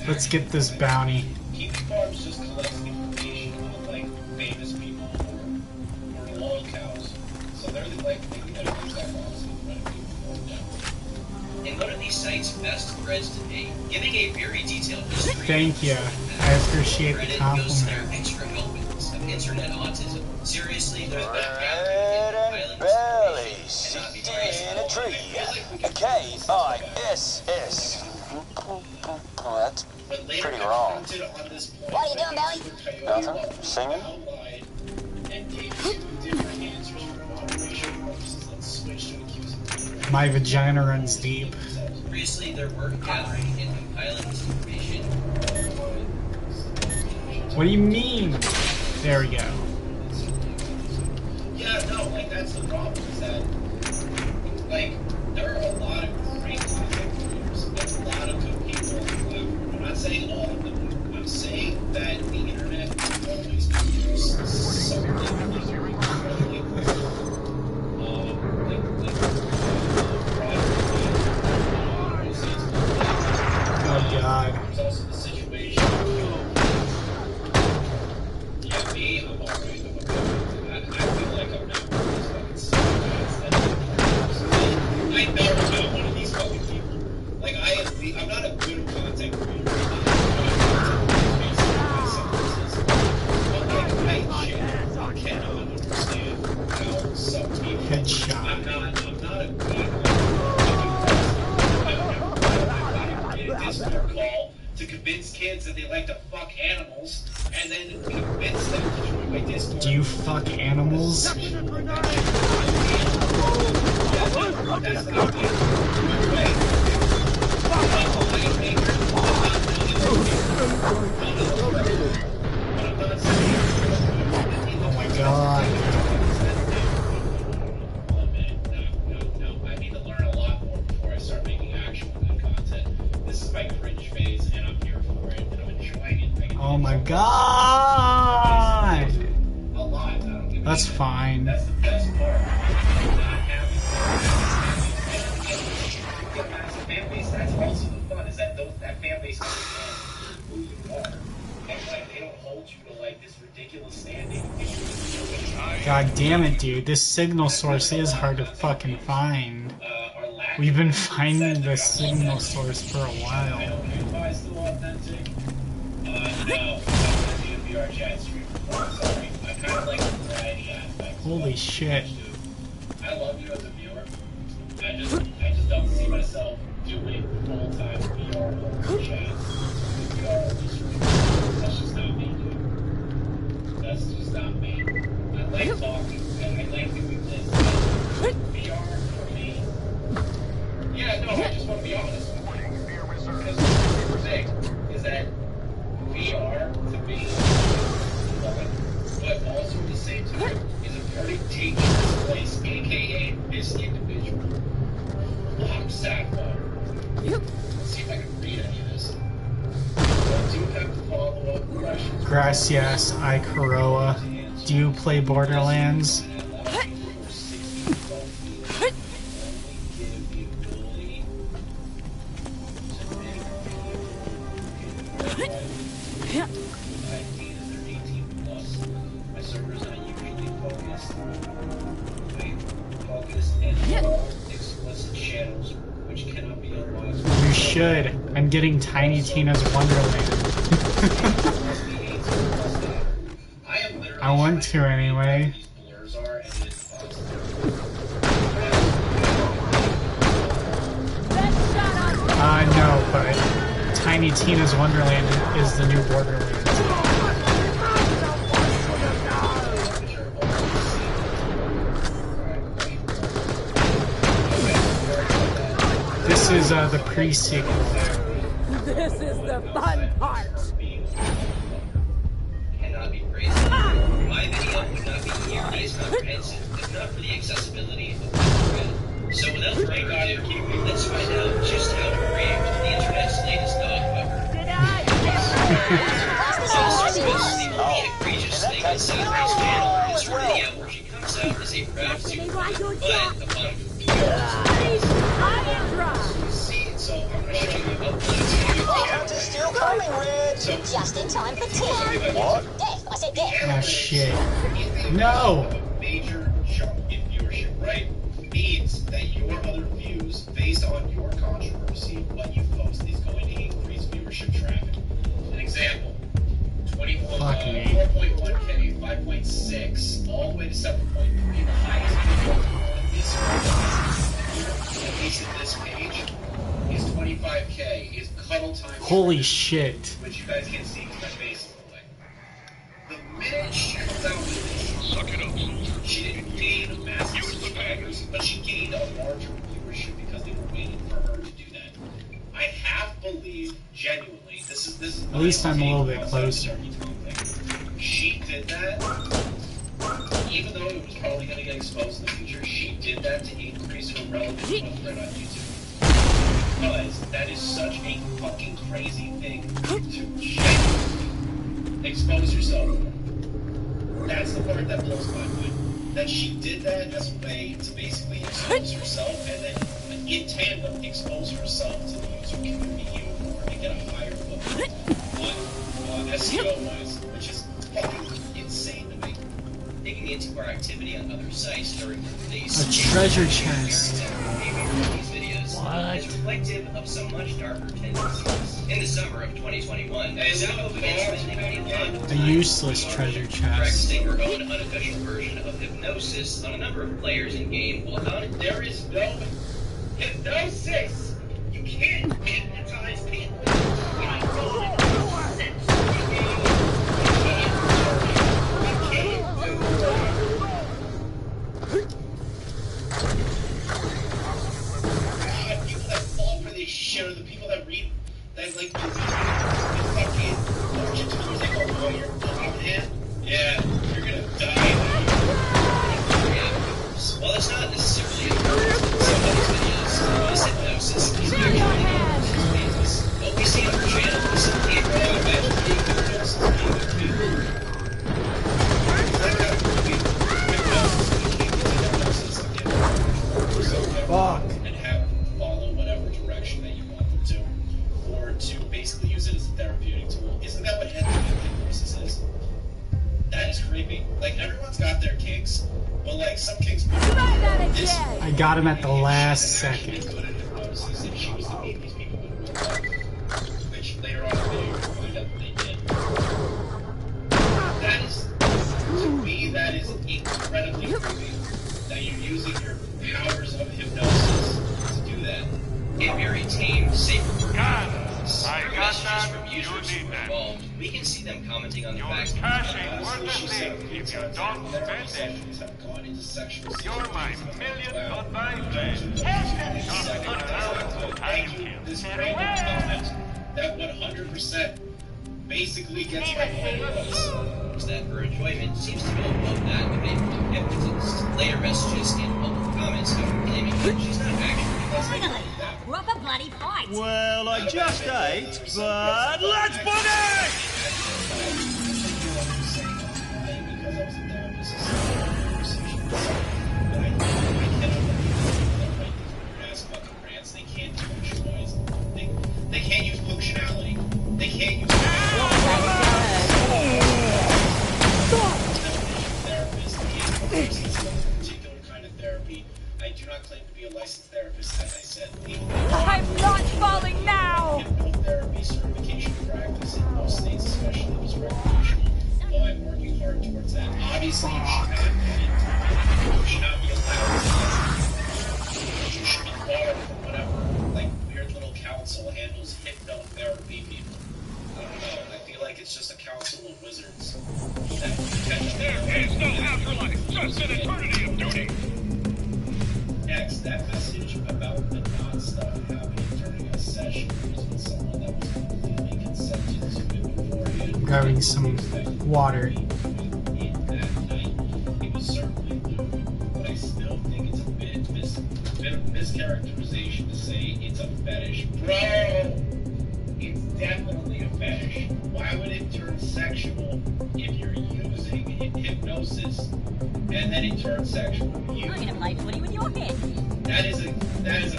Speaker 1: Let's get this bounty.
Speaker 9: Keep farms just collects information on like famous people or locales. So they're like they use that policy to Reddit people down.
Speaker 13: In one of these sites' best threads to date, giving a very detailed history.
Speaker 1: Thank you. I appreciate the
Speaker 13: Reddit goes to their
Speaker 1: compliment.
Speaker 13: extra helpings of internet autism. Seriously, there's that
Speaker 6: Belly sitting in a tree. K-I-S-S. Oh, that's pretty wrong.
Speaker 2: What are you doing, Belly?
Speaker 6: Nothing. Singing?
Speaker 1: My vagina runs deep.
Speaker 13: Previously, their work gathering and compiling this information.
Speaker 1: What do you mean? There we go.
Speaker 9: Yeah, no, like that's the problem is that like there are a lot of great content creators and a lot of good people on the platform. I'm not saying all of them. I'm saying that the internet will always produce something incredibly
Speaker 1: Oh god.
Speaker 9: There's also the situation yeah, me, I'm alright. I feel like I'm not fucking psychopaths that I know I'm not one of these fucking people. Like, I'm not a good content creator. I cannot understand how some people.
Speaker 1: Headshot.
Speaker 9: I'm not a good I created a Discord call to convince kids that they like to fuck animals, and then convince them to join my Discord.
Speaker 1: Do you fuck animals?
Speaker 9: That's not me.
Speaker 1: Oh my god.
Speaker 9: No. I need to learn a lot more before I start making actual good content. This is my cringe phase, and I'm here for it, and I'm enjoying it.
Speaker 1: Oh my god.
Speaker 9: A lot.
Speaker 1: That's fine.
Speaker 9: That's the best part. Fan base, that's also the fun, is that that fan base understands who you are. And like, they don't hold you to like this ridiculous standing.
Speaker 1: God damn it, dude. This signal source is hard to fucking find. We've been finding the signal source for a while. Holy shit.
Speaker 9: I love you as a viewer. I just don't see myself doing full-time VR over chat. VR over stream. That's just not me, dude. That's just not me. I like talking, and I like doing this. VR for me. Yeah, no, I just want to be honest with you. Because the thing is that VR to me but also at the same time is a very dangerous place, aka this individual. I'm Sapphire. Let's see if I can read any of this. I do have to follow up questions.
Speaker 1: Gracias, I Coroa. Do you play Borderlands? You should. I'm getting Tiny Tina's Wonderland. I want to anyway. No, but Tiny Tina's Wonderland is the new Borderlands. This is the pre-sequel.
Speaker 12: This is the fun part.
Speaker 13: Cannot be praised. My video would not be nearly as comprehensive if not for the accessibility of the internet. So without further ado, let's find out just how to react to the internet's latest dog cover. So Socrates is the only egregious thing on Socrates' channel, is really the outward she comes out as a proud super, but upon so I'm going to show you
Speaker 2: Cut is still coming, Red. Just in time for tea.
Speaker 7: What?
Speaker 2: Death. I said death.
Speaker 1: Oh shit. No!
Speaker 9: A major jump in viewership, right? Means that your other views, based on your controversy, what you post is going to increase viewership traffic. An example, 4.1K, 5.6, all the way to 7.3, the highest video on this page, at least at this page, is 25K, is cuddle time.
Speaker 1: Holy shit.
Speaker 9: Which you guys can't see because my face is away. The minute she comes out with this, she didn't gain massive subscribers, but she gained a larger viewership because they were waiting for her to do that. I half believe, genuinely, this is
Speaker 1: At least I'm a little bit closer.
Speaker 9: She did that, even though it was probably going to get exposed in the future, she did that to increase her relevance on YouTube. Because that is such a fucking crazy thing to genuinely expose yourself for. That's the part that blows my mind. That she did that as a way to basically expose herself and then in tandem expose herself to the user community even more and get a higher foot on SEO-wise, which is fucking insane to me.
Speaker 13: Digging into our activity on other sites during the release.
Speaker 1: A treasure chest.
Speaker 13: these videos is reflective of some much darker tendencies. In the summer of 2021, Zalvo began spending a lot of
Speaker 1: The useless treasure chest.
Speaker 13: practicing her own unofficial version of hypnosis on a number of players in game. Well, there is no hypnosis. You can't hypnotize people. People that fall for this shit are the people that read, that like, the fucking fortune tellers. They go, oh, you're blind, man. Yeah, you're gonna die. Well, it's not necessarily some of these videos. This hypnosis is actually what we see on the channel is something you can imagine being hypnosis being too.
Speaker 1: Fuck.
Speaker 9: And have follow whatever direction that you want them to, or to basically use it as a therapeutic tool. Isn't that what hypnosis is? That is creepy. Like, everyone's got their kinks, but like some kinks.
Speaker 1: I got him at the last second.
Speaker 9: Which later on in the video you'll find out that they did. That is, to me, that is incredibly creepy. That you're using your powers of hypnosis to do that.
Speaker 13: In very tame, safe word messages from users who are involved, we can see them commenting on the fact that
Speaker 15: if you don't spend it.
Speaker 9: have gone into sexual
Speaker 15: You're my million goodbye friend.
Speaker 9: Thank you. This random comment that 100% basically gets my point across.
Speaker 13: that her enjoyment seems to go above that of a hypnotist. Later messages in public comments have her claiming that she's not actually
Speaker 12: Finally, a proper bloody fight.
Speaker 16: Well, I just ate, but let's boogie!
Speaker 9: They can't use functionality. They can't use particular kind of therapy. I do not claim to be a licensed therapist, as I said.
Speaker 3: I'm not falling now!
Speaker 9: Hypnotherapy certification practice in most states, especially if it's recreational, though I'm working hard towards that. Obviously, you should not be allowed to. You should be barred from whatever, like, weird little council handles hypnotherapy people. I don't know. I feel like it's just a council of wizards.
Speaker 15: There is no afterlife, just an eternity of duty.
Speaker 9: Next, that message about the non-stuff happening during a session was with someone that was completely consented to it beforehand.
Speaker 1: Grabbing some water.
Speaker 9: It was certainly lewd, but I still think it's a bit of mischaracterization to say it's a fetish. Bro! It's definitely a fetish. Why would it turn sexual if you're using hypnosis and then it turns sexual?
Speaker 12: I'm gonna play footy with your head.
Speaker 9: That is a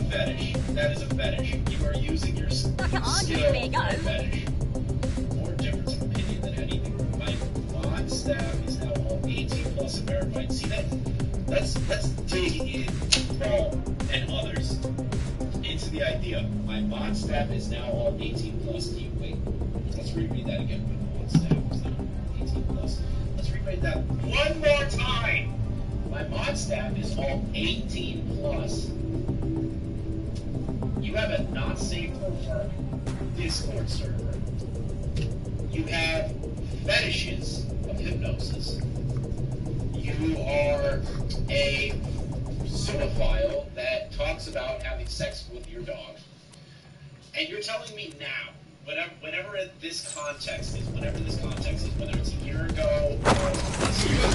Speaker 9: fetish. That is a fetish. You are using your skill for a fetish. More difference of opinion than anything. My mod staff is now all 18 plus and verified. See that? Let's dig in, Paul and others, into the idea. My mod staff is now all 18 plus. Wait, let's reread that again. My mod staff is now 18 plus. Let's reread that one more time. My mod staff is all 18 plus. You have a not safe for work Discord server. You have fetishes of hypnosis. You are a zoophile that talks about having sex with your dog. And you're telling me now, whenever this context is, whether it's a year ago or this year or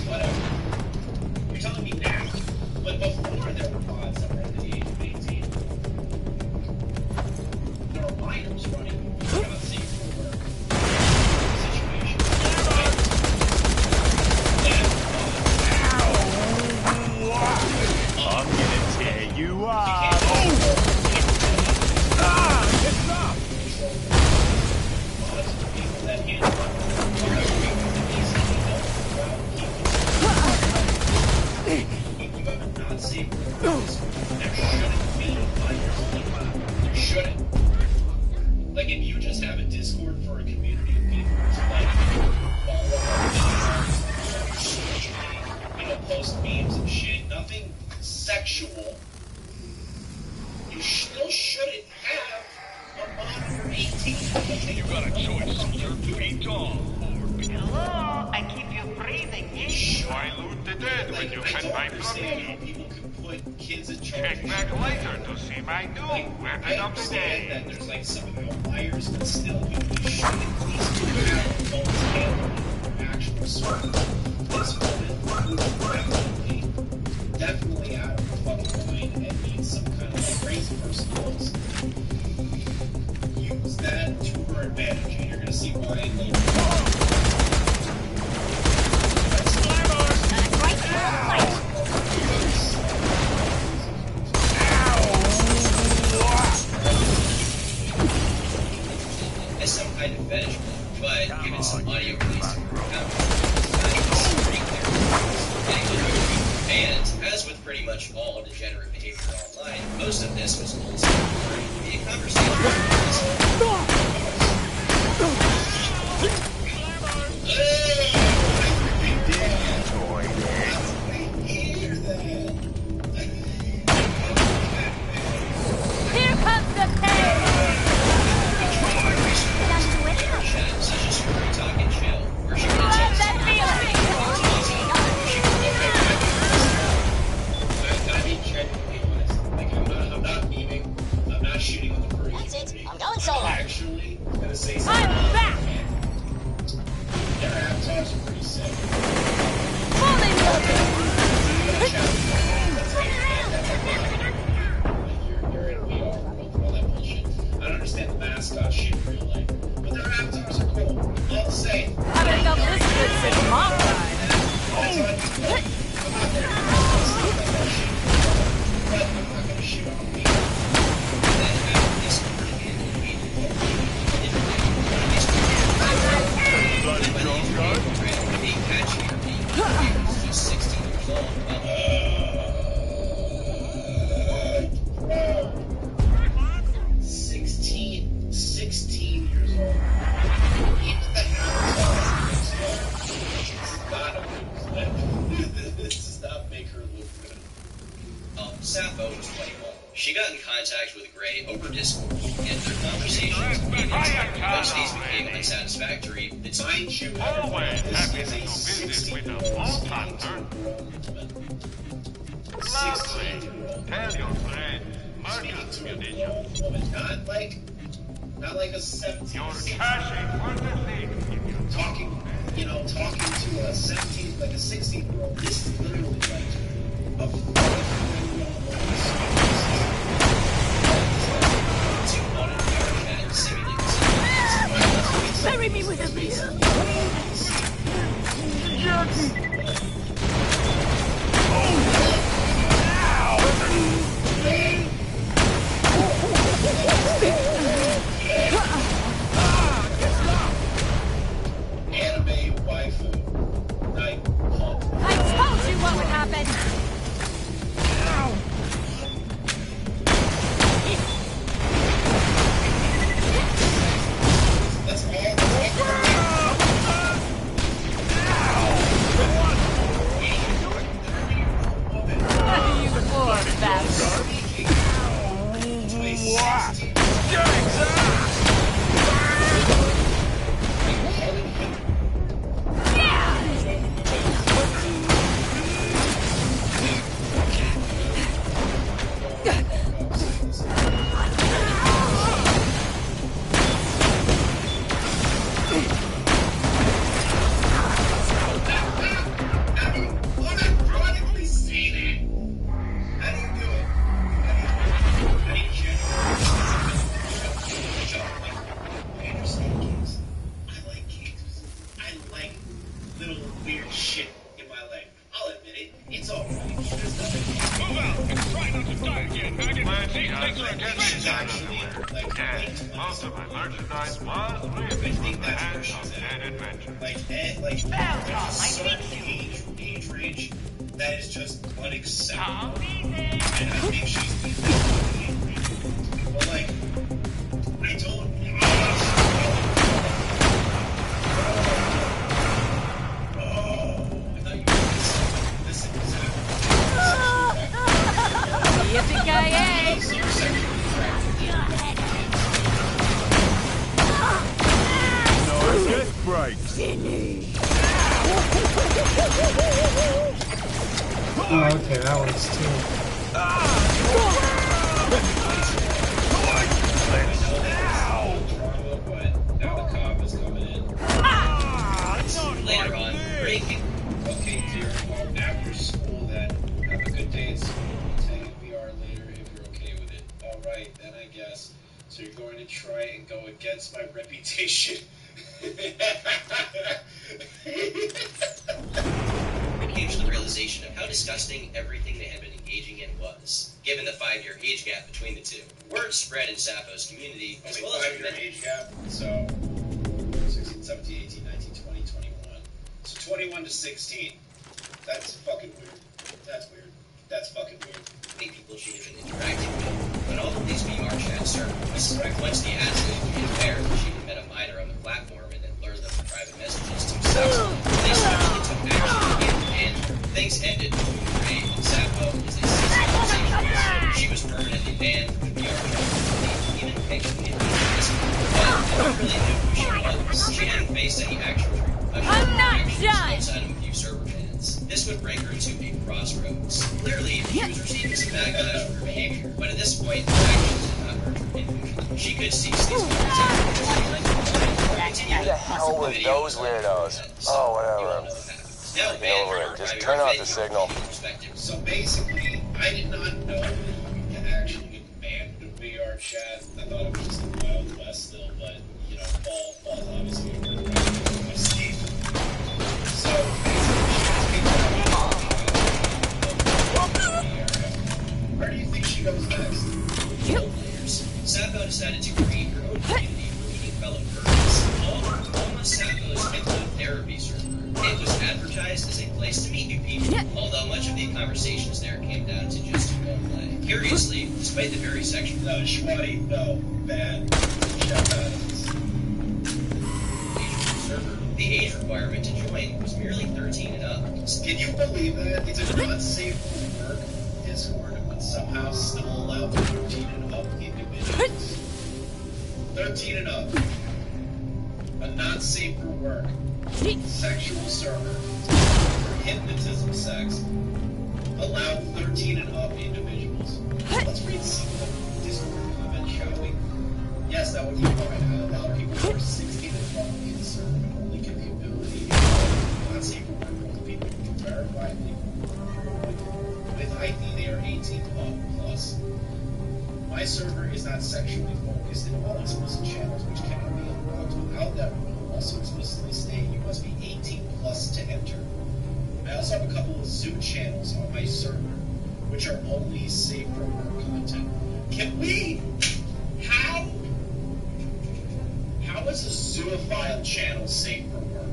Speaker 9: whatever, you're telling me now. But before there were mods that were under the age of 18, there were minors running not safe for work situations.
Speaker 16: I'm gonna tear you up! It's up!
Speaker 9: If you have a non-safe there shouldn't shouldn't. Like, if you just have a Discord for a community of people to, like, follow up, you know, post memes and shit, nothing sexual, you still shouldn't have a monitor 18.
Speaker 15: You got a choice, soldier. Be tall or be...
Speaker 12: Hello, I keep you breathing.
Speaker 15: Why loot the dead when you can buy from me?
Speaker 9: People can put kids in charge.
Speaker 15: Check back later to see my new weapon of the day.
Speaker 9: That there's like some outliers, but still, you should at least have phones handling actual service. This woman would definitely out of her fucking mind and needs some kind of like crazy person voice. Use that to her advantage, and you're gonna see why later. As some kind of fetish, but given some audio release to her and as with pretty much all degenerate behavior online, most of this was also referring to be a conversation.
Speaker 3: Here comes the pain!
Speaker 9: Such as Talk and Chill, where she
Speaker 3: Love that feeling!
Speaker 9: I mean, genuinely honest. Like, I'm not memeing. I'm not shooting on the person.
Speaker 2: That's it. I'm going solo.
Speaker 9: I'm actually gonna say something.
Speaker 3: I'm back!
Speaker 9: Their avatars are pretty sick.
Speaker 3: Fully loaded!
Speaker 9: You're in VR world and all that bullshit. I don't understand the mascot shit in real life, but their avatars are cool. All the same.
Speaker 3: I haven't felt this good since mom died.
Speaker 9: I'm not gonna shoot on me. And then have Discord and He's 16 years old. 16 years old. Into the house. This does not make her look good. Sappho was 21. She got in contact with Gray over Discord, and their conversations once these became unsatisfactory, it's
Speaker 15: Always happy to do business with a Voltander. Lovely. Tell your friend, Marcus Munitions.
Speaker 9: Not like a 17.
Speaker 15: You're cashing for the thing.
Speaker 9: Talking to a 17, like a 16-year-old. This is literally like a
Speaker 3: Bury me with a beer!
Speaker 9: Anime waifu. Night pump.
Speaker 3: I told you what would happen!
Speaker 9: That's all.
Speaker 3: You poor bastard.
Speaker 9: Unironically say that. How do you do it? How do you I understand games. I like games. I like little weird shit in my life. I'll admit it. It's all right. There's nothing wrong.
Speaker 15: Move out and try not to die again, maggot. Let's see, things are against
Speaker 9: She's actually like
Speaker 15: Yes, most of my merchandise was really from the hands of Dead Adventure.
Speaker 9: like age range that is just unacceptable. And I think she's but like
Speaker 3: Yippee-ki-yay!
Speaker 16: No death breaks.
Speaker 1: Oh, okay, that works too.
Speaker 9: Now the cop is coming in. Later on, breaking. Okay, dear. Well, after school then. Have a good day at school. Tag in VR later if you're okay with it. Alright, then I guess. So you're going to try and go against my reputation.
Speaker 17: I came to the realization of how disgusting everything they had been engaging in was, given the 5-year age gap between the two. Word spread in Sappho's community, as well as
Speaker 9: 5-year age gap. So 16, 17, 18, 19, 20, 21. So 21 to 16. That's fucking weird. That's weird. That's fucking weird.
Speaker 17: People she had been interacting with. But all of these VR chats surfaced. Once the ads became aware that she had met a minor on the platform and then learned of the private messages to Sappho, they swiftly took action again, and things ended between Ray and Sappho as they ceased conversations. She was permanently banned from VR chats, even pictured in this. But no one really knew who she was. She hadn't faced any actual repercussions outside of a few server bans. This would bring her to a crossroads. Clearly, she was receiving some backlash for her behavior, but at this point, her actions did not hurt her individually. She could cease these conversations.
Speaker 18: Who the hell were those weirdos? Oh, whatever. Freaking over it. Just turn off the signal.
Speaker 9: So basically, I did not know that you could actually get banned in VR chat. I thought it was just the Wild West still, but, you know, Paul's obviously a pretty my Steve. So where do you think she goes next?
Speaker 17: Sappho decided to create her own community for meeting fellow birds. Alma Sappho's hypnotherapy server. It was advertised as a place to meet new people, although much of the conversations there came down to just roleplay. Curiously, despite the very sexual...
Speaker 9: No, Schwatty, no, bad. Shut up.
Speaker 17: The age requirement to join was merely 13 and up.
Speaker 9: Can you believe that? It's a not safe for work Discord, but somehow still allow 13 and up individuals. 13 and up. A not safe for work sexual server for hypnotism sex. Allow 13 and up individuals. Let's read some of the Discord comments, shall we? Yes, that would be fine. I allow people who are 16 and up in the server, but only give the ability not safe for work for only people who can verifiably with ID they are 18 up plus. My server is not sexually focused in all explicit channels which cannot be unlocked without that rule. Also explicitly state you must be 18 plus to enter. I also have a couple of zoo channels on my server which are only safe for work content. Can we? How is a zoophile channel safe for work?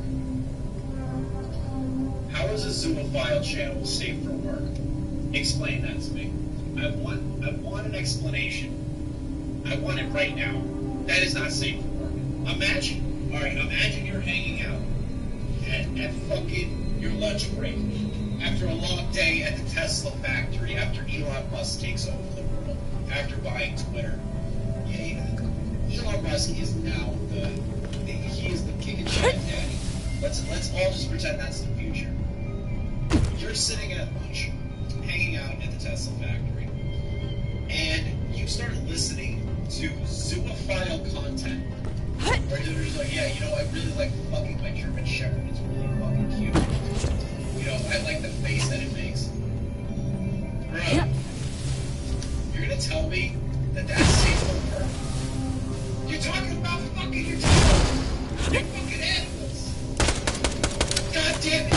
Speaker 9: How is a zoophile channel safe for work? Explain that to me. I want an explanation. I want it right now. That is not safe for work. Imagine you're hanging out at fucking your lunch break after a long day at the Tesla factory, after Elon Musk takes over the world, after buying Twitter. Yeah, Elon Musk is now he is the king of chat daddy. Let's all just pretend that's the future. You're sitting at lunch, hanging out at the Tesla factory, and you start listening to zoophile content. Where they're just like, yeah, you know, I really like fucking my German Shepherd. It's really fucking cute. You know, I like the face that it makes. Bro, you're gonna tell me that that's safe for work? You're talking about fucking your animals. You're fucking animals. God damn it.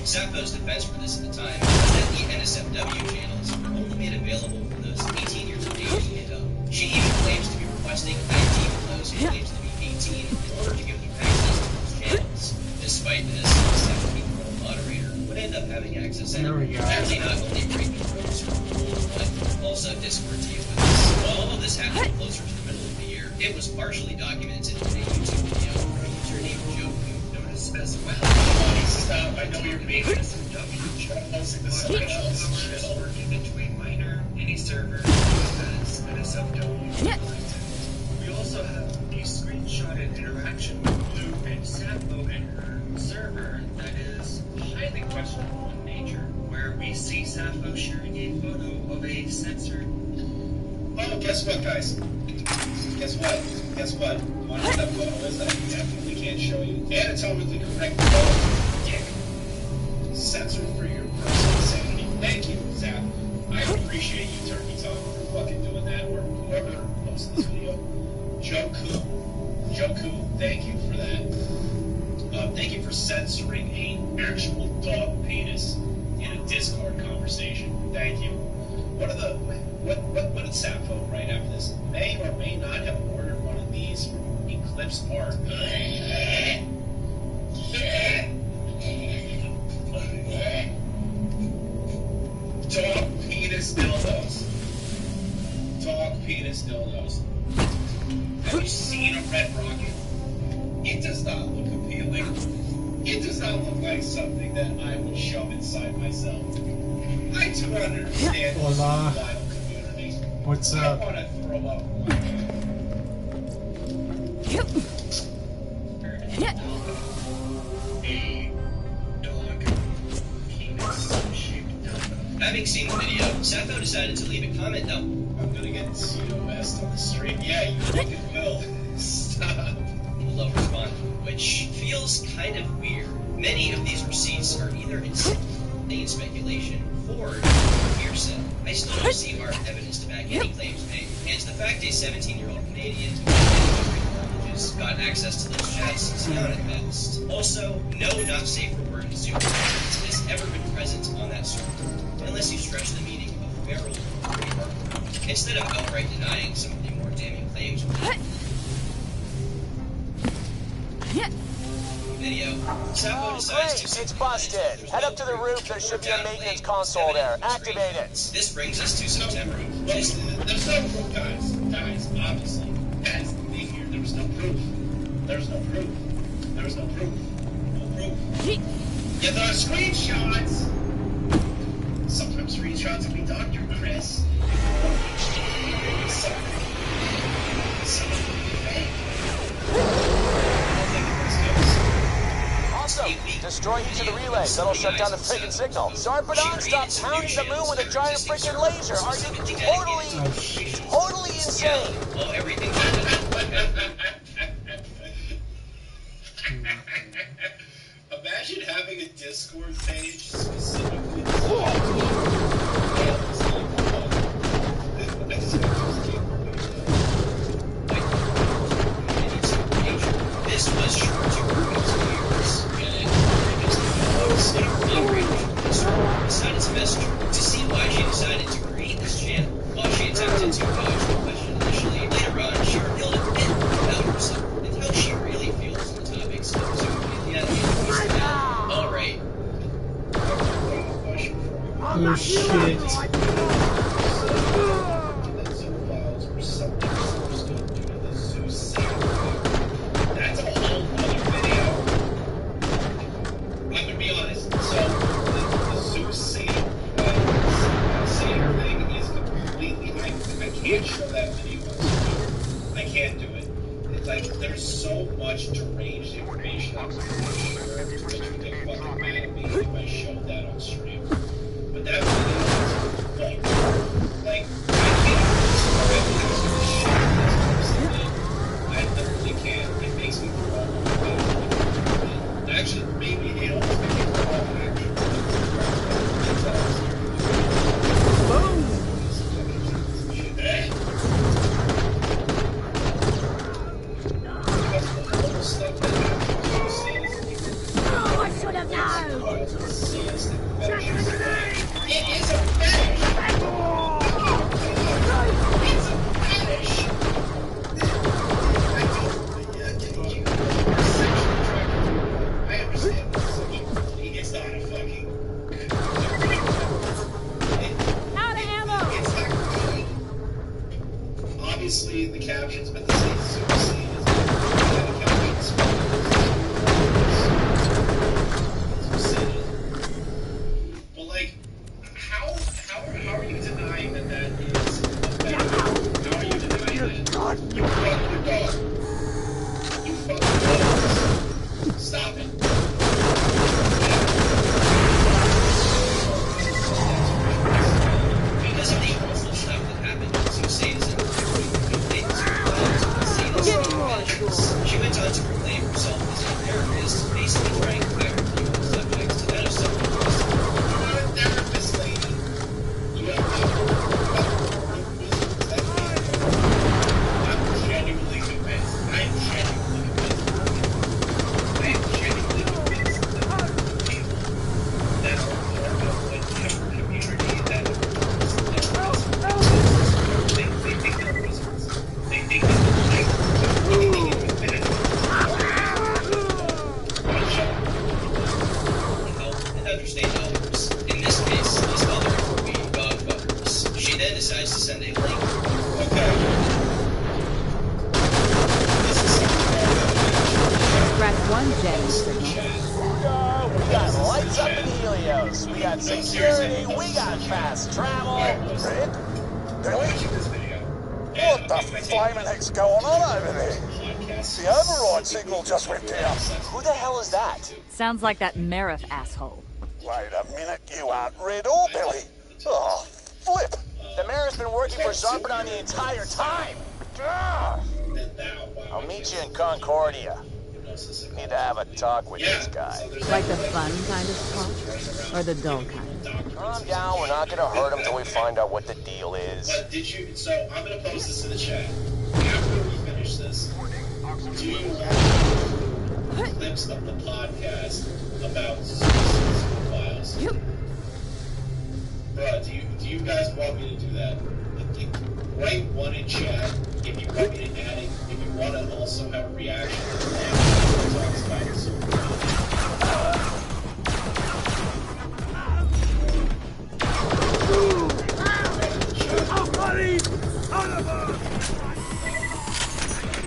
Speaker 17: Sappho's defense for this at the time was that the NSFW channels were only made available for those 18 years of age and up. She even claims to be requesting ID for those who claims to be 18 in order to give them access to those channels. Despite this, the second-year-old moderator would end up having access anyway, as he not only breaking rules for rules, but also Discord teams with us. While all of this happened closer to the middle of the year, it was partially documented in a YouTube video from a user named Joe, known as well.
Speaker 9: Stop, I know you're being SMW. Try posting this something else. Just working into
Speaker 13: mentioned Blue and Sappho and her server that is highly questionable in nature, where we see Sappho sharing a photo of a censored...
Speaker 9: Oh, guess what, guys? Guess what? Guess what? You want to know what that photo is that I definitely can't show you? Anatomically correct photo. Dick. Censored for your personal sanity. Thank you, Zap. I appreciate you, Turkey Talk, for fucking doing that, or whoever posted this video. Joku, thank you for that. Thank you for censoring an actual dog penis in a Discord conversation. Thank you. What did Sappho write after this? May or may not have ordered one of these from Eclipse Art. Dog penis dildos. Dog penis dildos. Have you seen a red rocket? It does not look appealing. It does not look like something that I would shove inside myself. I do understand this vital community.
Speaker 1: What's up?
Speaker 9: I want to throw up.
Speaker 17: Having seen the video, Sappho decided to leave a comment though.
Speaker 9: I'm gonna get COS'd on the street. Yeah, you fucking will. Stop.
Speaker 17: Low respond, which feels kind of weird. Many of these receipts are either insane speculation or hearsay. I still don't see hard evidence to back any claims made. And the fact a 17-year-old Canadian who got access to those chats is not at best. Also, no not safe for work supermarkets has ever been present on that server, unless you stretch the meaning of feral pretty hard. Instead of outright denying some of the more damning claims. Video. Sappho decides to...
Speaker 18: It's busted. Head up to the roof. There should be a maintenance console there. Activate it.
Speaker 17: This brings us to September.
Speaker 9: There's no proof, guys. Guys, obviously. That's the thing here. There was no proof. There's no proof. There was no proof. No proof. Yeah, there are screenshots. Sometimes screenshots can be Dr. Chris.
Speaker 18: Awesome. Destroy each of the relays. That'll shut down the freaking signal. Sarpedon, stop pounding the moon with a giant freaking laser. Are you totally insane?
Speaker 17: Well, everything.
Speaker 9: Imagine having a Discord page specifically.
Speaker 17: This was short to years, decided to message her to see why she decided to create this channel. While she attempted to dodge the question initially, later on she revealed a bit about herself and how she really feels on the topics of Alright.
Speaker 1: Oh shit.
Speaker 9: That's a whole other video. I'm gonna be honest. So the Zeus Saber thing is completely. I can't show that video on stream. I can't do it. It's like there's so much deranged information. I'm pretty sure Twitch would get fucking mad at me if I showed that on stream. But that video is fucked. Like I can't. I literally can't. It makes me throw up. Actually, maybe it almost makes me throw up.
Speaker 6: Oh, I should have known!
Speaker 9: It is a fetish! It's a fetish! I understand sexuality. It's not a fucking...
Speaker 11: Out of ammo!
Speaker 9: It's not really... Obviously, the captions meant to say suicide. The captions but like, how are you denying that is a fetish? How are you denying that? You fuck your dog. You fuck your dog.
Speaker 17: then decides to send a link.
Speaker 3: Scratch one jamming signal.
Speaker 18: We got lights up in Helios. We got security. We got fast travel.
Speaker 6: Red? Billy? What the flaming heck's going on over there? The override signal just went down.
Speaker 18: Who the hell is that?
Speaker 3: Sounds like that Marif asshole.
Speaker 6: Wait a minute, you aren't Red or Billy. Oh, flip.
Speaker 18: The mayor's been working for Zarpedon the entire time. Ugh. I'll meet you in Concordia. Need to have a talk with this guy.
Speaker 3: Like the fun kind of talk? Or the dull kind?
Speaker 18: Calm down, we're not gonna hurt him till we find out what the deal is.
Speaker 9: But did you, so I'm gonna post this in the chat. After we finish this, do you want clips of the podcast about files?
Speaker 3: Yep.
Speaker 9: Bruh, do you guys want me to do that? Write one in chat if you want me to add it, if you want to also have a reaction to the talks about it.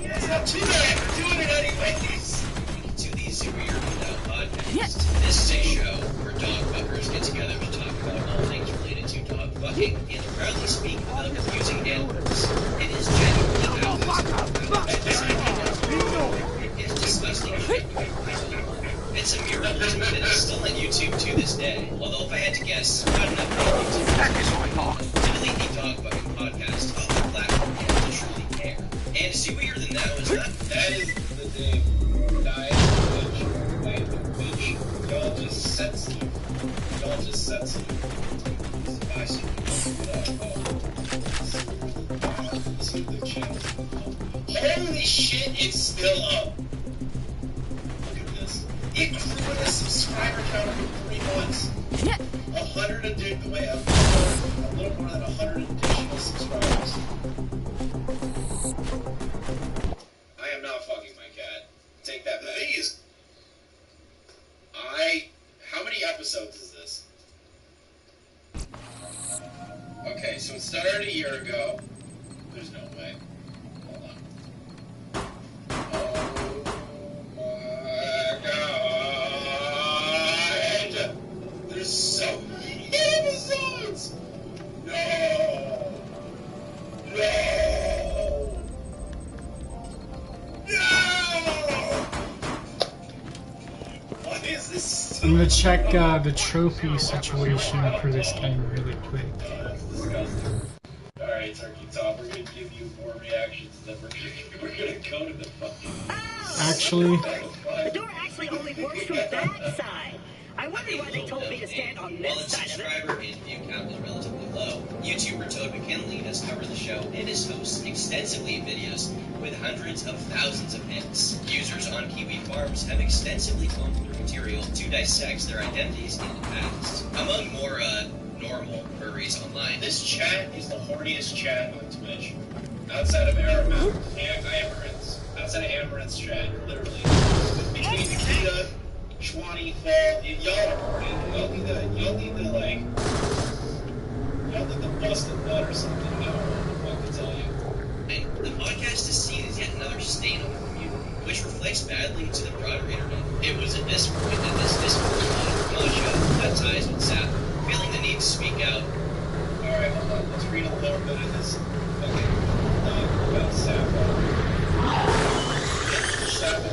Speaker 9: It's not too bad for doing it anyways.
Speaker 17: To the Super Hero Without podcast. This is a show where dog fuckers get together to talk about all things related to dog fucking and proudly speak about abusing animals. It is genuinely it's disgusting shit. It's a miracle that is still on YouTube to this day. Although if I had to guess, not enough people to delete the dog fucking podcast off the platform to truly care. And super than that was not.
Speaker 9: That is the name. Diet which y'all just sensitive. Y'all just sensitive. Holy shit, it's still up. Look at this. It grew in a subscriber count for 3 months. 100 additional, a little more than 100 additional subscribers. I am not fucking my cat. Take that back. How many episodes is this? Okay, so it started a year ago. There's no way. Hold on. Oh my god! There's so many episodes! No! No! No! What is this?
Speaker 1: I'm gonna check the trophy situation for this game really quick.
Speaker 9: Alright, Turkey Top, we're gonna give you more reactions, then we're gonna go to the fucking...
Speaker 1: Actually...
Speaker 12: The door actually only works from that side. I wonder why they told me to stand on this side of it.
Speaker 17: Subscriber and view count was relatively low. YouTuber Toad McKinley has covered the show and his hosts extensively in videos with hundreds of thousands of hits. Users on Kiwi Farms have extensively gone through material to dissect their identities in the past. Among more, normal furries online.
Speaker 9: This chat is the horniest chat on Twitch. Outside of Amaranth's. Outside of Amaranth's chat, literally. Between Nikita, Schwani, Fall, y'all are horny. Y'all need to bust a nut or something. I don't know what to tell you.
Speaker 17: And the podcast is seen as yet another stain on the community, which reflects badly to the broader internet. It was at this point that this Discord militia cut ties with Sap, feeling the need to speak out.
Speaker 9: Alright, hold on. Let's read a little bit of this. Okay. About Sap. Sap is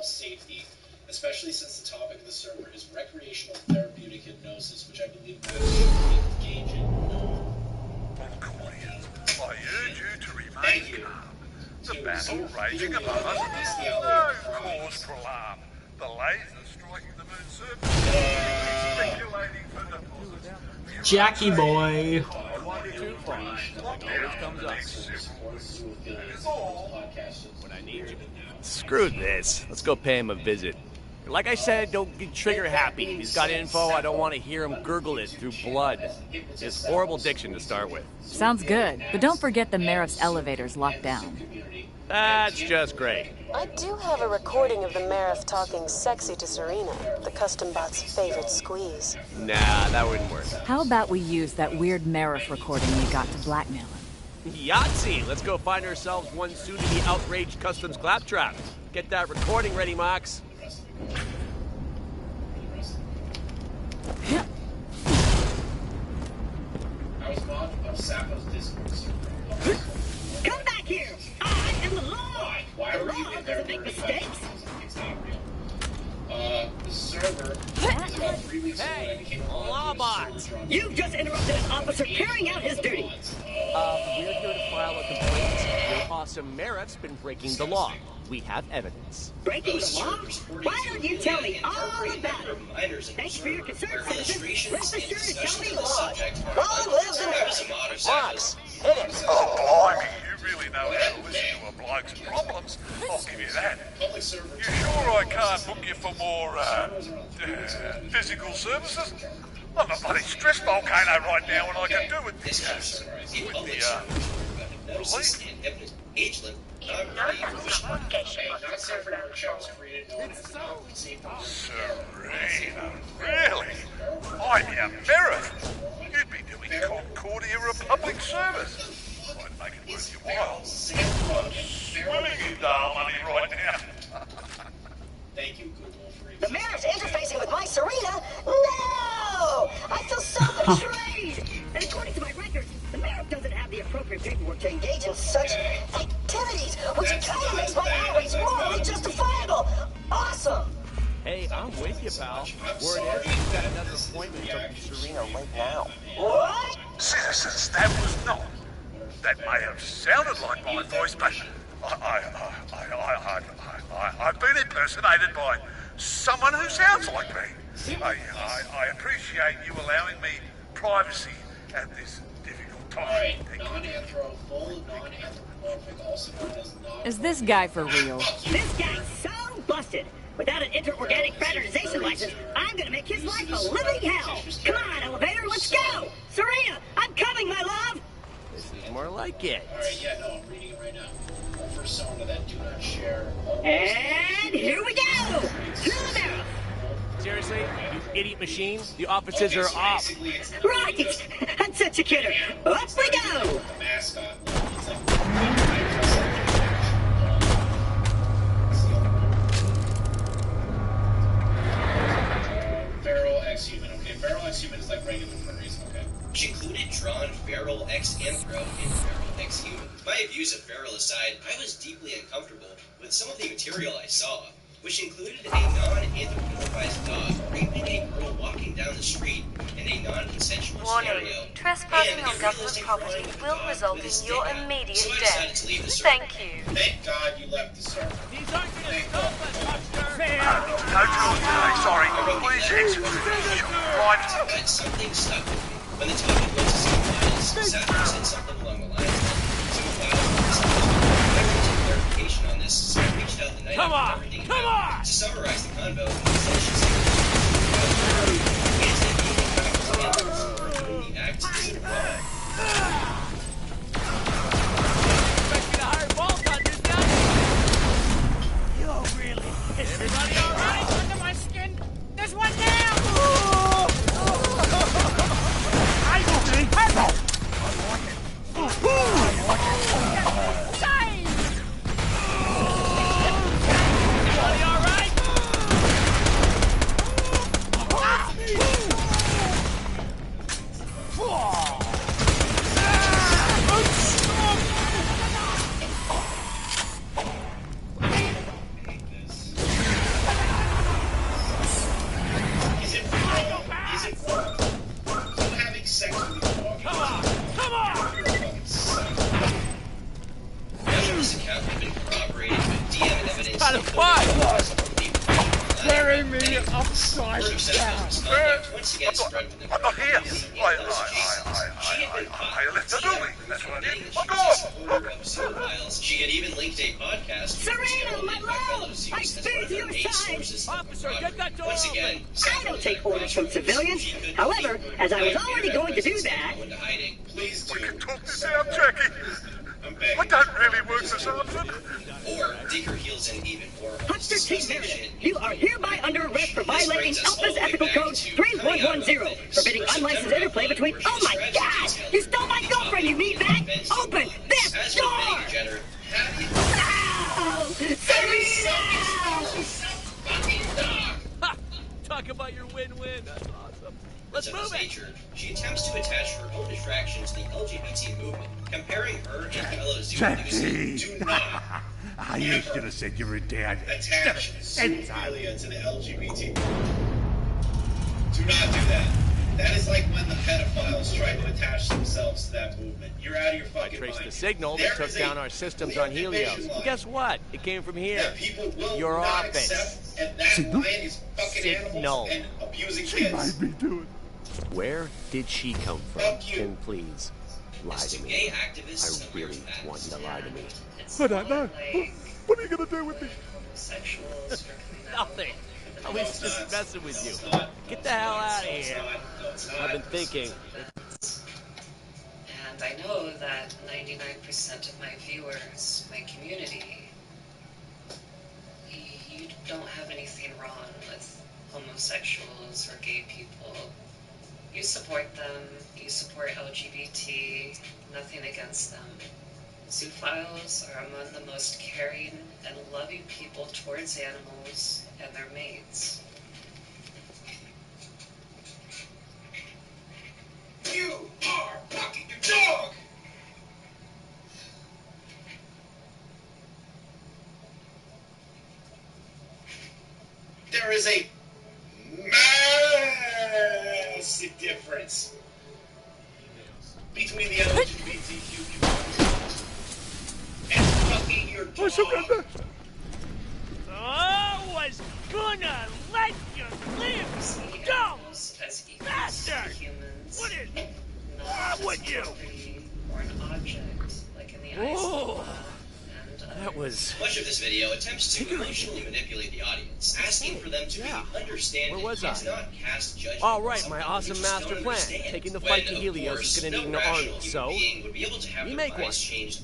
Speaker 9: safety, especially since the topic of the server is recreational therapeutic hypnosis, which I believe we engage in.
Speaker 15: I urge you to remain calm. The battle raging above us is no cause for alarm. The laser striking the moon's surface is speculating for deposits.
Speaker 1: Jackie boy.
Speaker 19: Screw this. Let's go pay him a visit.
Speaker 18: Like I said, don't get trigger happy. If he's got info, I don't want to hear him gurgle it through blood. His horrible diction to start with.
Speaker 3: Sounds good, but don't forget the Marif's elevator's locked down.
Speaker 18: That's just great.
Speaker 11: I do have a recording of the Marif talking sexy to Serena, the custom bot's favorite squeeze.
Speaker 18: Nah, that wouldn't work.
Speaker 3: How about we use that weird Marif recording we got to blackmail him?
Speaker 18: Yahtzee! Let's go find ourselves one soon-to-be outraged customs claptrap. Get that recording ready, Mox.
Speaker 12: Come back here! I am the law!
Speaker 4: Why
Speaker 12: The
Speaker 4: were you
Speaker 12: law
Speaker 4: in there?
Speaker 12: doesn't make mistakes!
Speaker 4: It's not real. The server is about 3 weeks old and I became
Speaker 18: Lawbot!
Speaker 12: You've just interrupted an officer carrying out his duty!
Speaker 18: We're here to file a complaint. Your awesome Marif's been breaking the law. We have evidence.
Speaker 12: Breaking the law? Why don't you tell me all about it? Thanks for your concern, citizen. Rest assured to tell me the law. Long live the Marif!
Speaker 18: Mox, hit it!
Speaker 15: Oh, blimey, you really know how to listen to a bloke's problems. I'll give you that. You sure I can't book you for more, physical services? I'm a bloody stress volcano right now, and I can do with the police. Serena, really? I'm your Marif. You'd be doing Concordia a public service. Might make it worth your while. Swimming in dial money right now.
Speaker 4: Thank you, Google.
Speaker 12: The Marif's interfacing with my Serena? No! I feel so betrayed! And according to my records, the Marif doesn't have the appropriate paperwork to engage in such activities, which kind of makes my outrage morally justifiable. Awesome!
Speaker 18: Hey, I'm with you, pal. Word is, we've got another appointment from Serena right now.
Speaker 12: What?
Speaker 15: Citizens, that was not. That may have sounded like my voice, but I've been impersonated by someone who sounds like me. I appreciate you allowing me privacy at this difficult time.
Speaker 4: Alright, non-anthro, full non-anthropomorphic, also known as non...
Speaker 3: Is this guy for real?
Speaker 12: This guy's so busted. Without an inter-organic fraternization license, I'm gonna make his life a living hell. Come on, elevator, let's go! Serena, I'm coming, my love!
Speaker 18: This is more like it.
Speaker 4: Alright, yeah, no, I'm reading it right now. Persona that do not share...
Speaker 12: And here we go! To the Marif!
Speaker 18: Seriously? You idiot machine? The offices are off.
Speaker 12: Right! I'm such a kidder. Up we go!
Speaker 4: The mascot. Feral X-Human. Okay, Feral X-Human is like regular furries. Okay.
Speaker 17: Which included drawn Feral X-Anthro and Feral X-Human. My views of Feral aside, I was deeply uncomfortable with some of the material I saw, which included a non-anthropomorphized dog raping a girl walking down the street in a non-consensual scenario.
Speaker 19: Trespassing on government property will result in your immediate death. Thank you.
Speaker 4: Thank God you left the server.
Speaker 18: These aren't going to stop us, Buster!
Speaker 15: No draw today, sorry. Please exit. Right.
Speaker 17: But something stuck with me. When the topic was to see files, Saturn said something along the lines of some files I wanted clarification on this, so I reached out the night after everything happened. To summarize the convo, he said she said the act is wrong.
Speaker 6: Everybody all right? Under my skin? There's one down! I Everybody all right?
Speaker 15: Bury me upside down. I'm not here. I left the building. That's what I did. Fuck off.
Speaker 17: She had even leaked a podcast.
Speaker 12: Serena, my love! I stay to your side!
Speaker 17: Officer, get that door Once again,
Speaker 12: I don't take orders from civilians. However, as I was already going to do that...
Speaker 14: Please do.
Speaker 15: We can talk this out, Jackie. I don't really work for something.
Speaker 17: Or dig her heels in even more.
Speaker 12: Huckster T. Meredith, you are hereby under arrest for violating Alpha's Ethical Code 3110, forbidding unlicensed interplay between... Oh my God! You stole my girlfriend, you meatbag! Open this door! No! Serena!
Speaker 17: Ha! Talk about your win-win. That's awesome. Let's move it. She attempts to attach her own distraction to the LGBT movement, comparing her and fellow
Speaker 15: Jackie!
Speaker 17: Do not.
Speaker 15: You should have said you were dead.
Speaker 14: Attach zoophilia to the LGBT. Do not do that. That is like when the pedophiles try to attach themselves to that movement. You're out of your fucking mind.
Speaker 20: I traced the signal that took down our systems on Helios. And guess what? It came from here. Your office.
Speaker 14: And that line is fucking animals and abusing kids.
Speaker 15: Made me do it.
Speaker 20: Where did she come from? And please, lie to me. I really want you to lie to me.
Speaker 15: I don't know. What are you going to do with me?
Speaker 20: Nothing. I was just messing with you. Get the hell out of here. I've been thinking.
Speaker 21: And I know that 99% of my viewers, my community, you don't have anything wrong with homosexuals or gay people. You support them, you support LGBT, nothing against them. Zoophiles are among the most caring and loving people towards animals and their mates.
Speaker 14: You are fucking your dog! There is a massive difference between the LGBTQ community and fucking your dog.
Speaker 15: I surrender.
Speaker 20: I was gonna let you live. Go, bastard! What is wrong with you?
Speaker 21: Or an object, like in the
Speaker 20: Oh, that was.
Speaker 17: Much of this video attempts to emotionally manipulate the audience, asking for them to be understanding.
Speaker 20: Where was I?
Speaker 17: Not cast judgment.
Speaker 20: All right, my awesome master plan. Taking the fight to Helios is gonna need an army, so you make one.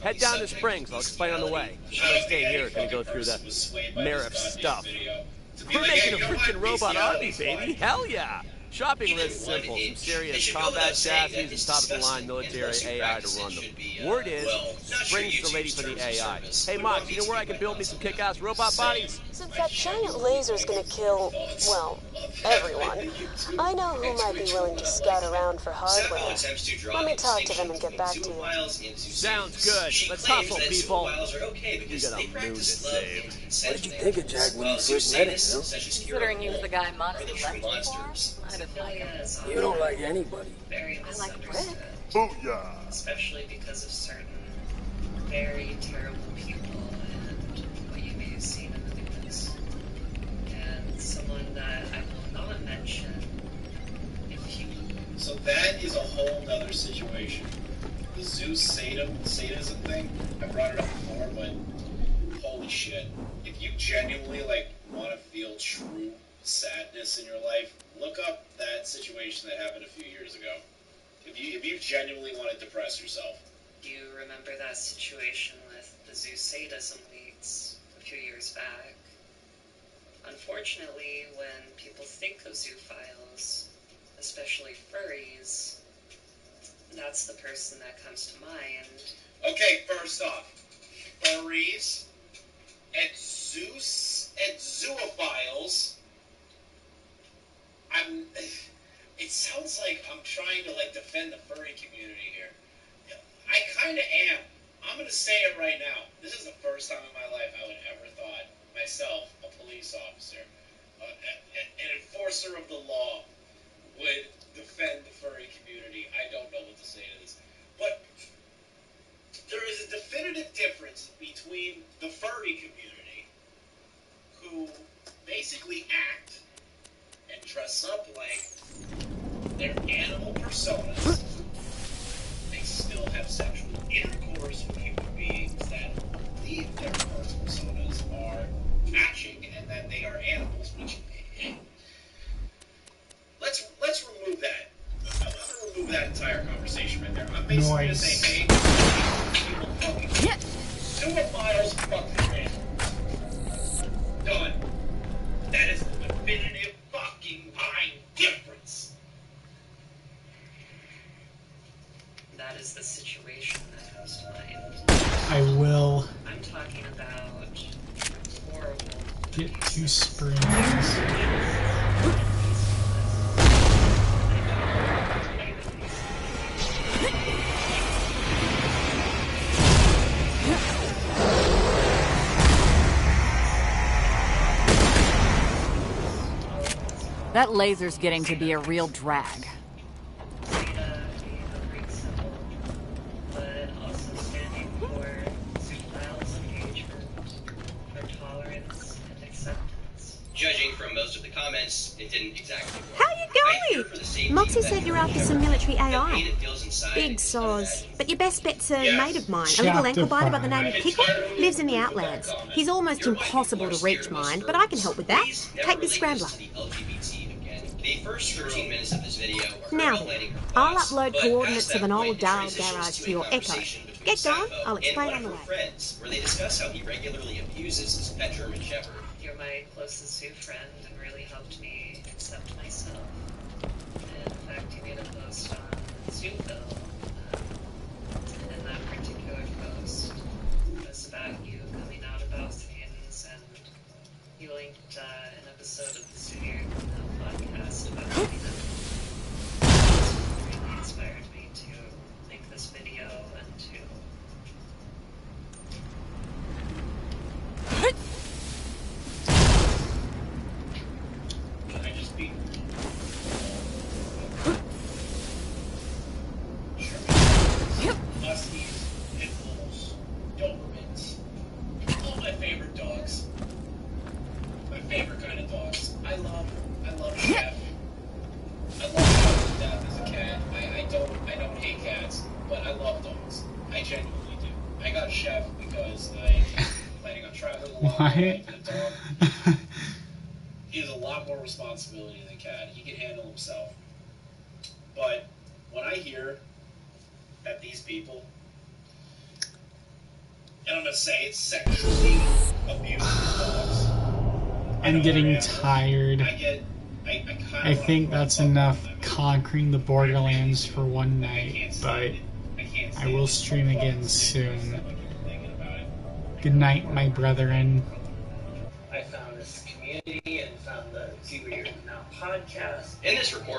Speaker 20: Head down to Springs. I'll explain on the way. I'll stay here. Gonna go through the Marif stuff. We're making a freaking robot army, baby. Hell yeah! Shopping list simple. Some serious combat chassis and top-of-the-line military AI to run them. Word is, Springs the lady for the AI. Hey, Mox, you know where I can build me some kick-ass robot bodies?
Speaker 2: Since that giant laser's gonna kill, well, everyone, I know who might be willing to scout around for hardware. Let me talk to them and get back to you.
Speaker 20: Sounds good. Let's hustle, people. You got a moon to save.
Speaker 22: What did you think of Jack when you first met him, Bill?
Speaker 3: Considering he was the guy Moxie left him for, I didn't like him.
Speaker 22: You don't like anybody.
Speaker 3: I like Rick.
Speaker 15: Booyah!
Speaker 21: Especially because of certain very terrible people and what you may have seen in the news. And someone that I will not mention if you...
Speaker 14: So that is a whole nother situation. The Zeus sadism thing, I brought it up before, but holy shit. If you genuinely, want to feel true sadness in your life, look up that situation that happened a few years ago. If you genuinely want to depress yourself.
Speaker 21: Do you remember that situation with the Zeus sadism leaks a few years back? Unfortunately, when people think of zoophiles, especially furries, that's the person that comes to mind.
Speaker 14: Okay, first off, furries and Zeus and zoophiles. It sounds like I'm trying to defend the furry community here. I kind of am. I'm gonna say it right now. This is the first time in my life I would ever thought myself, a police officer, an enforcer of the law, would defend the furry community. I don't know what to say to this, but there is a definitive difference between the furry community, who basically act and dress up like their animal personas. They still have sexual intercourse with human beings that
Speaker 9: and that they are animals. Which, let's remove that. I'm gonna remove that entire conversation right there. I'm basically gonna say, hey, people fucking sewer files fucking animals. Done. That is the definitive fucking line difference.
Speaker 21: That is the situation that comes to mind.
Speaker 1: I will
Speaker 21: I'm talking about horrible.
Speaker 1: get to springs.
Speaker 3: That laser's getting to be a real drag.
Speaker 21: But also standing for Zoofile's engagement, for tolerance and acceptance.
Speaker 17: Judging from most of the comments, it didn't exactly work.
Speaker 2: How you going? Moxie said you're after some military AI. Big soz. But your best bet's a mate of mine, a little ankle biter by the name of Pickle. Lives in the Outlands. He's almost impossible to reach, mind, but I can help with that. Take this scrambler.
Speaker 17: The first 13 minutes of this video are
Speaker 2: Now
Speaker 17: her
Speaker 2: then, I'll upload coordinates of an old Dial garage to your Echo. Get going, I'll explain on the way.
Speaker 17: Friends, where they discuss how he regularly abuses his pet German Shepherd.
Speaker 21: You're my closest zoo friend and really helped me accept myself. And in fact, you made a post on Zooville. And that particular post was about you coming out about things, and you linked an episode of the Studio podcast about doing that. It really inspired me to make this video and to
Speaker 9: Can I just be Huskies, Pit Bulls, Dobermans, all my favorite dogs. My favorite kind of dogs. I love Chef. I love Chef to death as a cat. I don't hate cats, but I love dogs. I genuinely do. I got Chef because I'm planning on traveling a lot with a dog. He has a lot more responsibility than a cat. He can handle himself. But when I hear that these people, and I'm gonna say it's sexually abusing dogs.
Speaker 1: I'm getting tired. I think that's enough conquering the Borderlands for one night, but I will stream again soon. Good night, my brethren.
Speaker 8: I found this community and found the See Where You're Now podcast.
Speaker 17: In this report,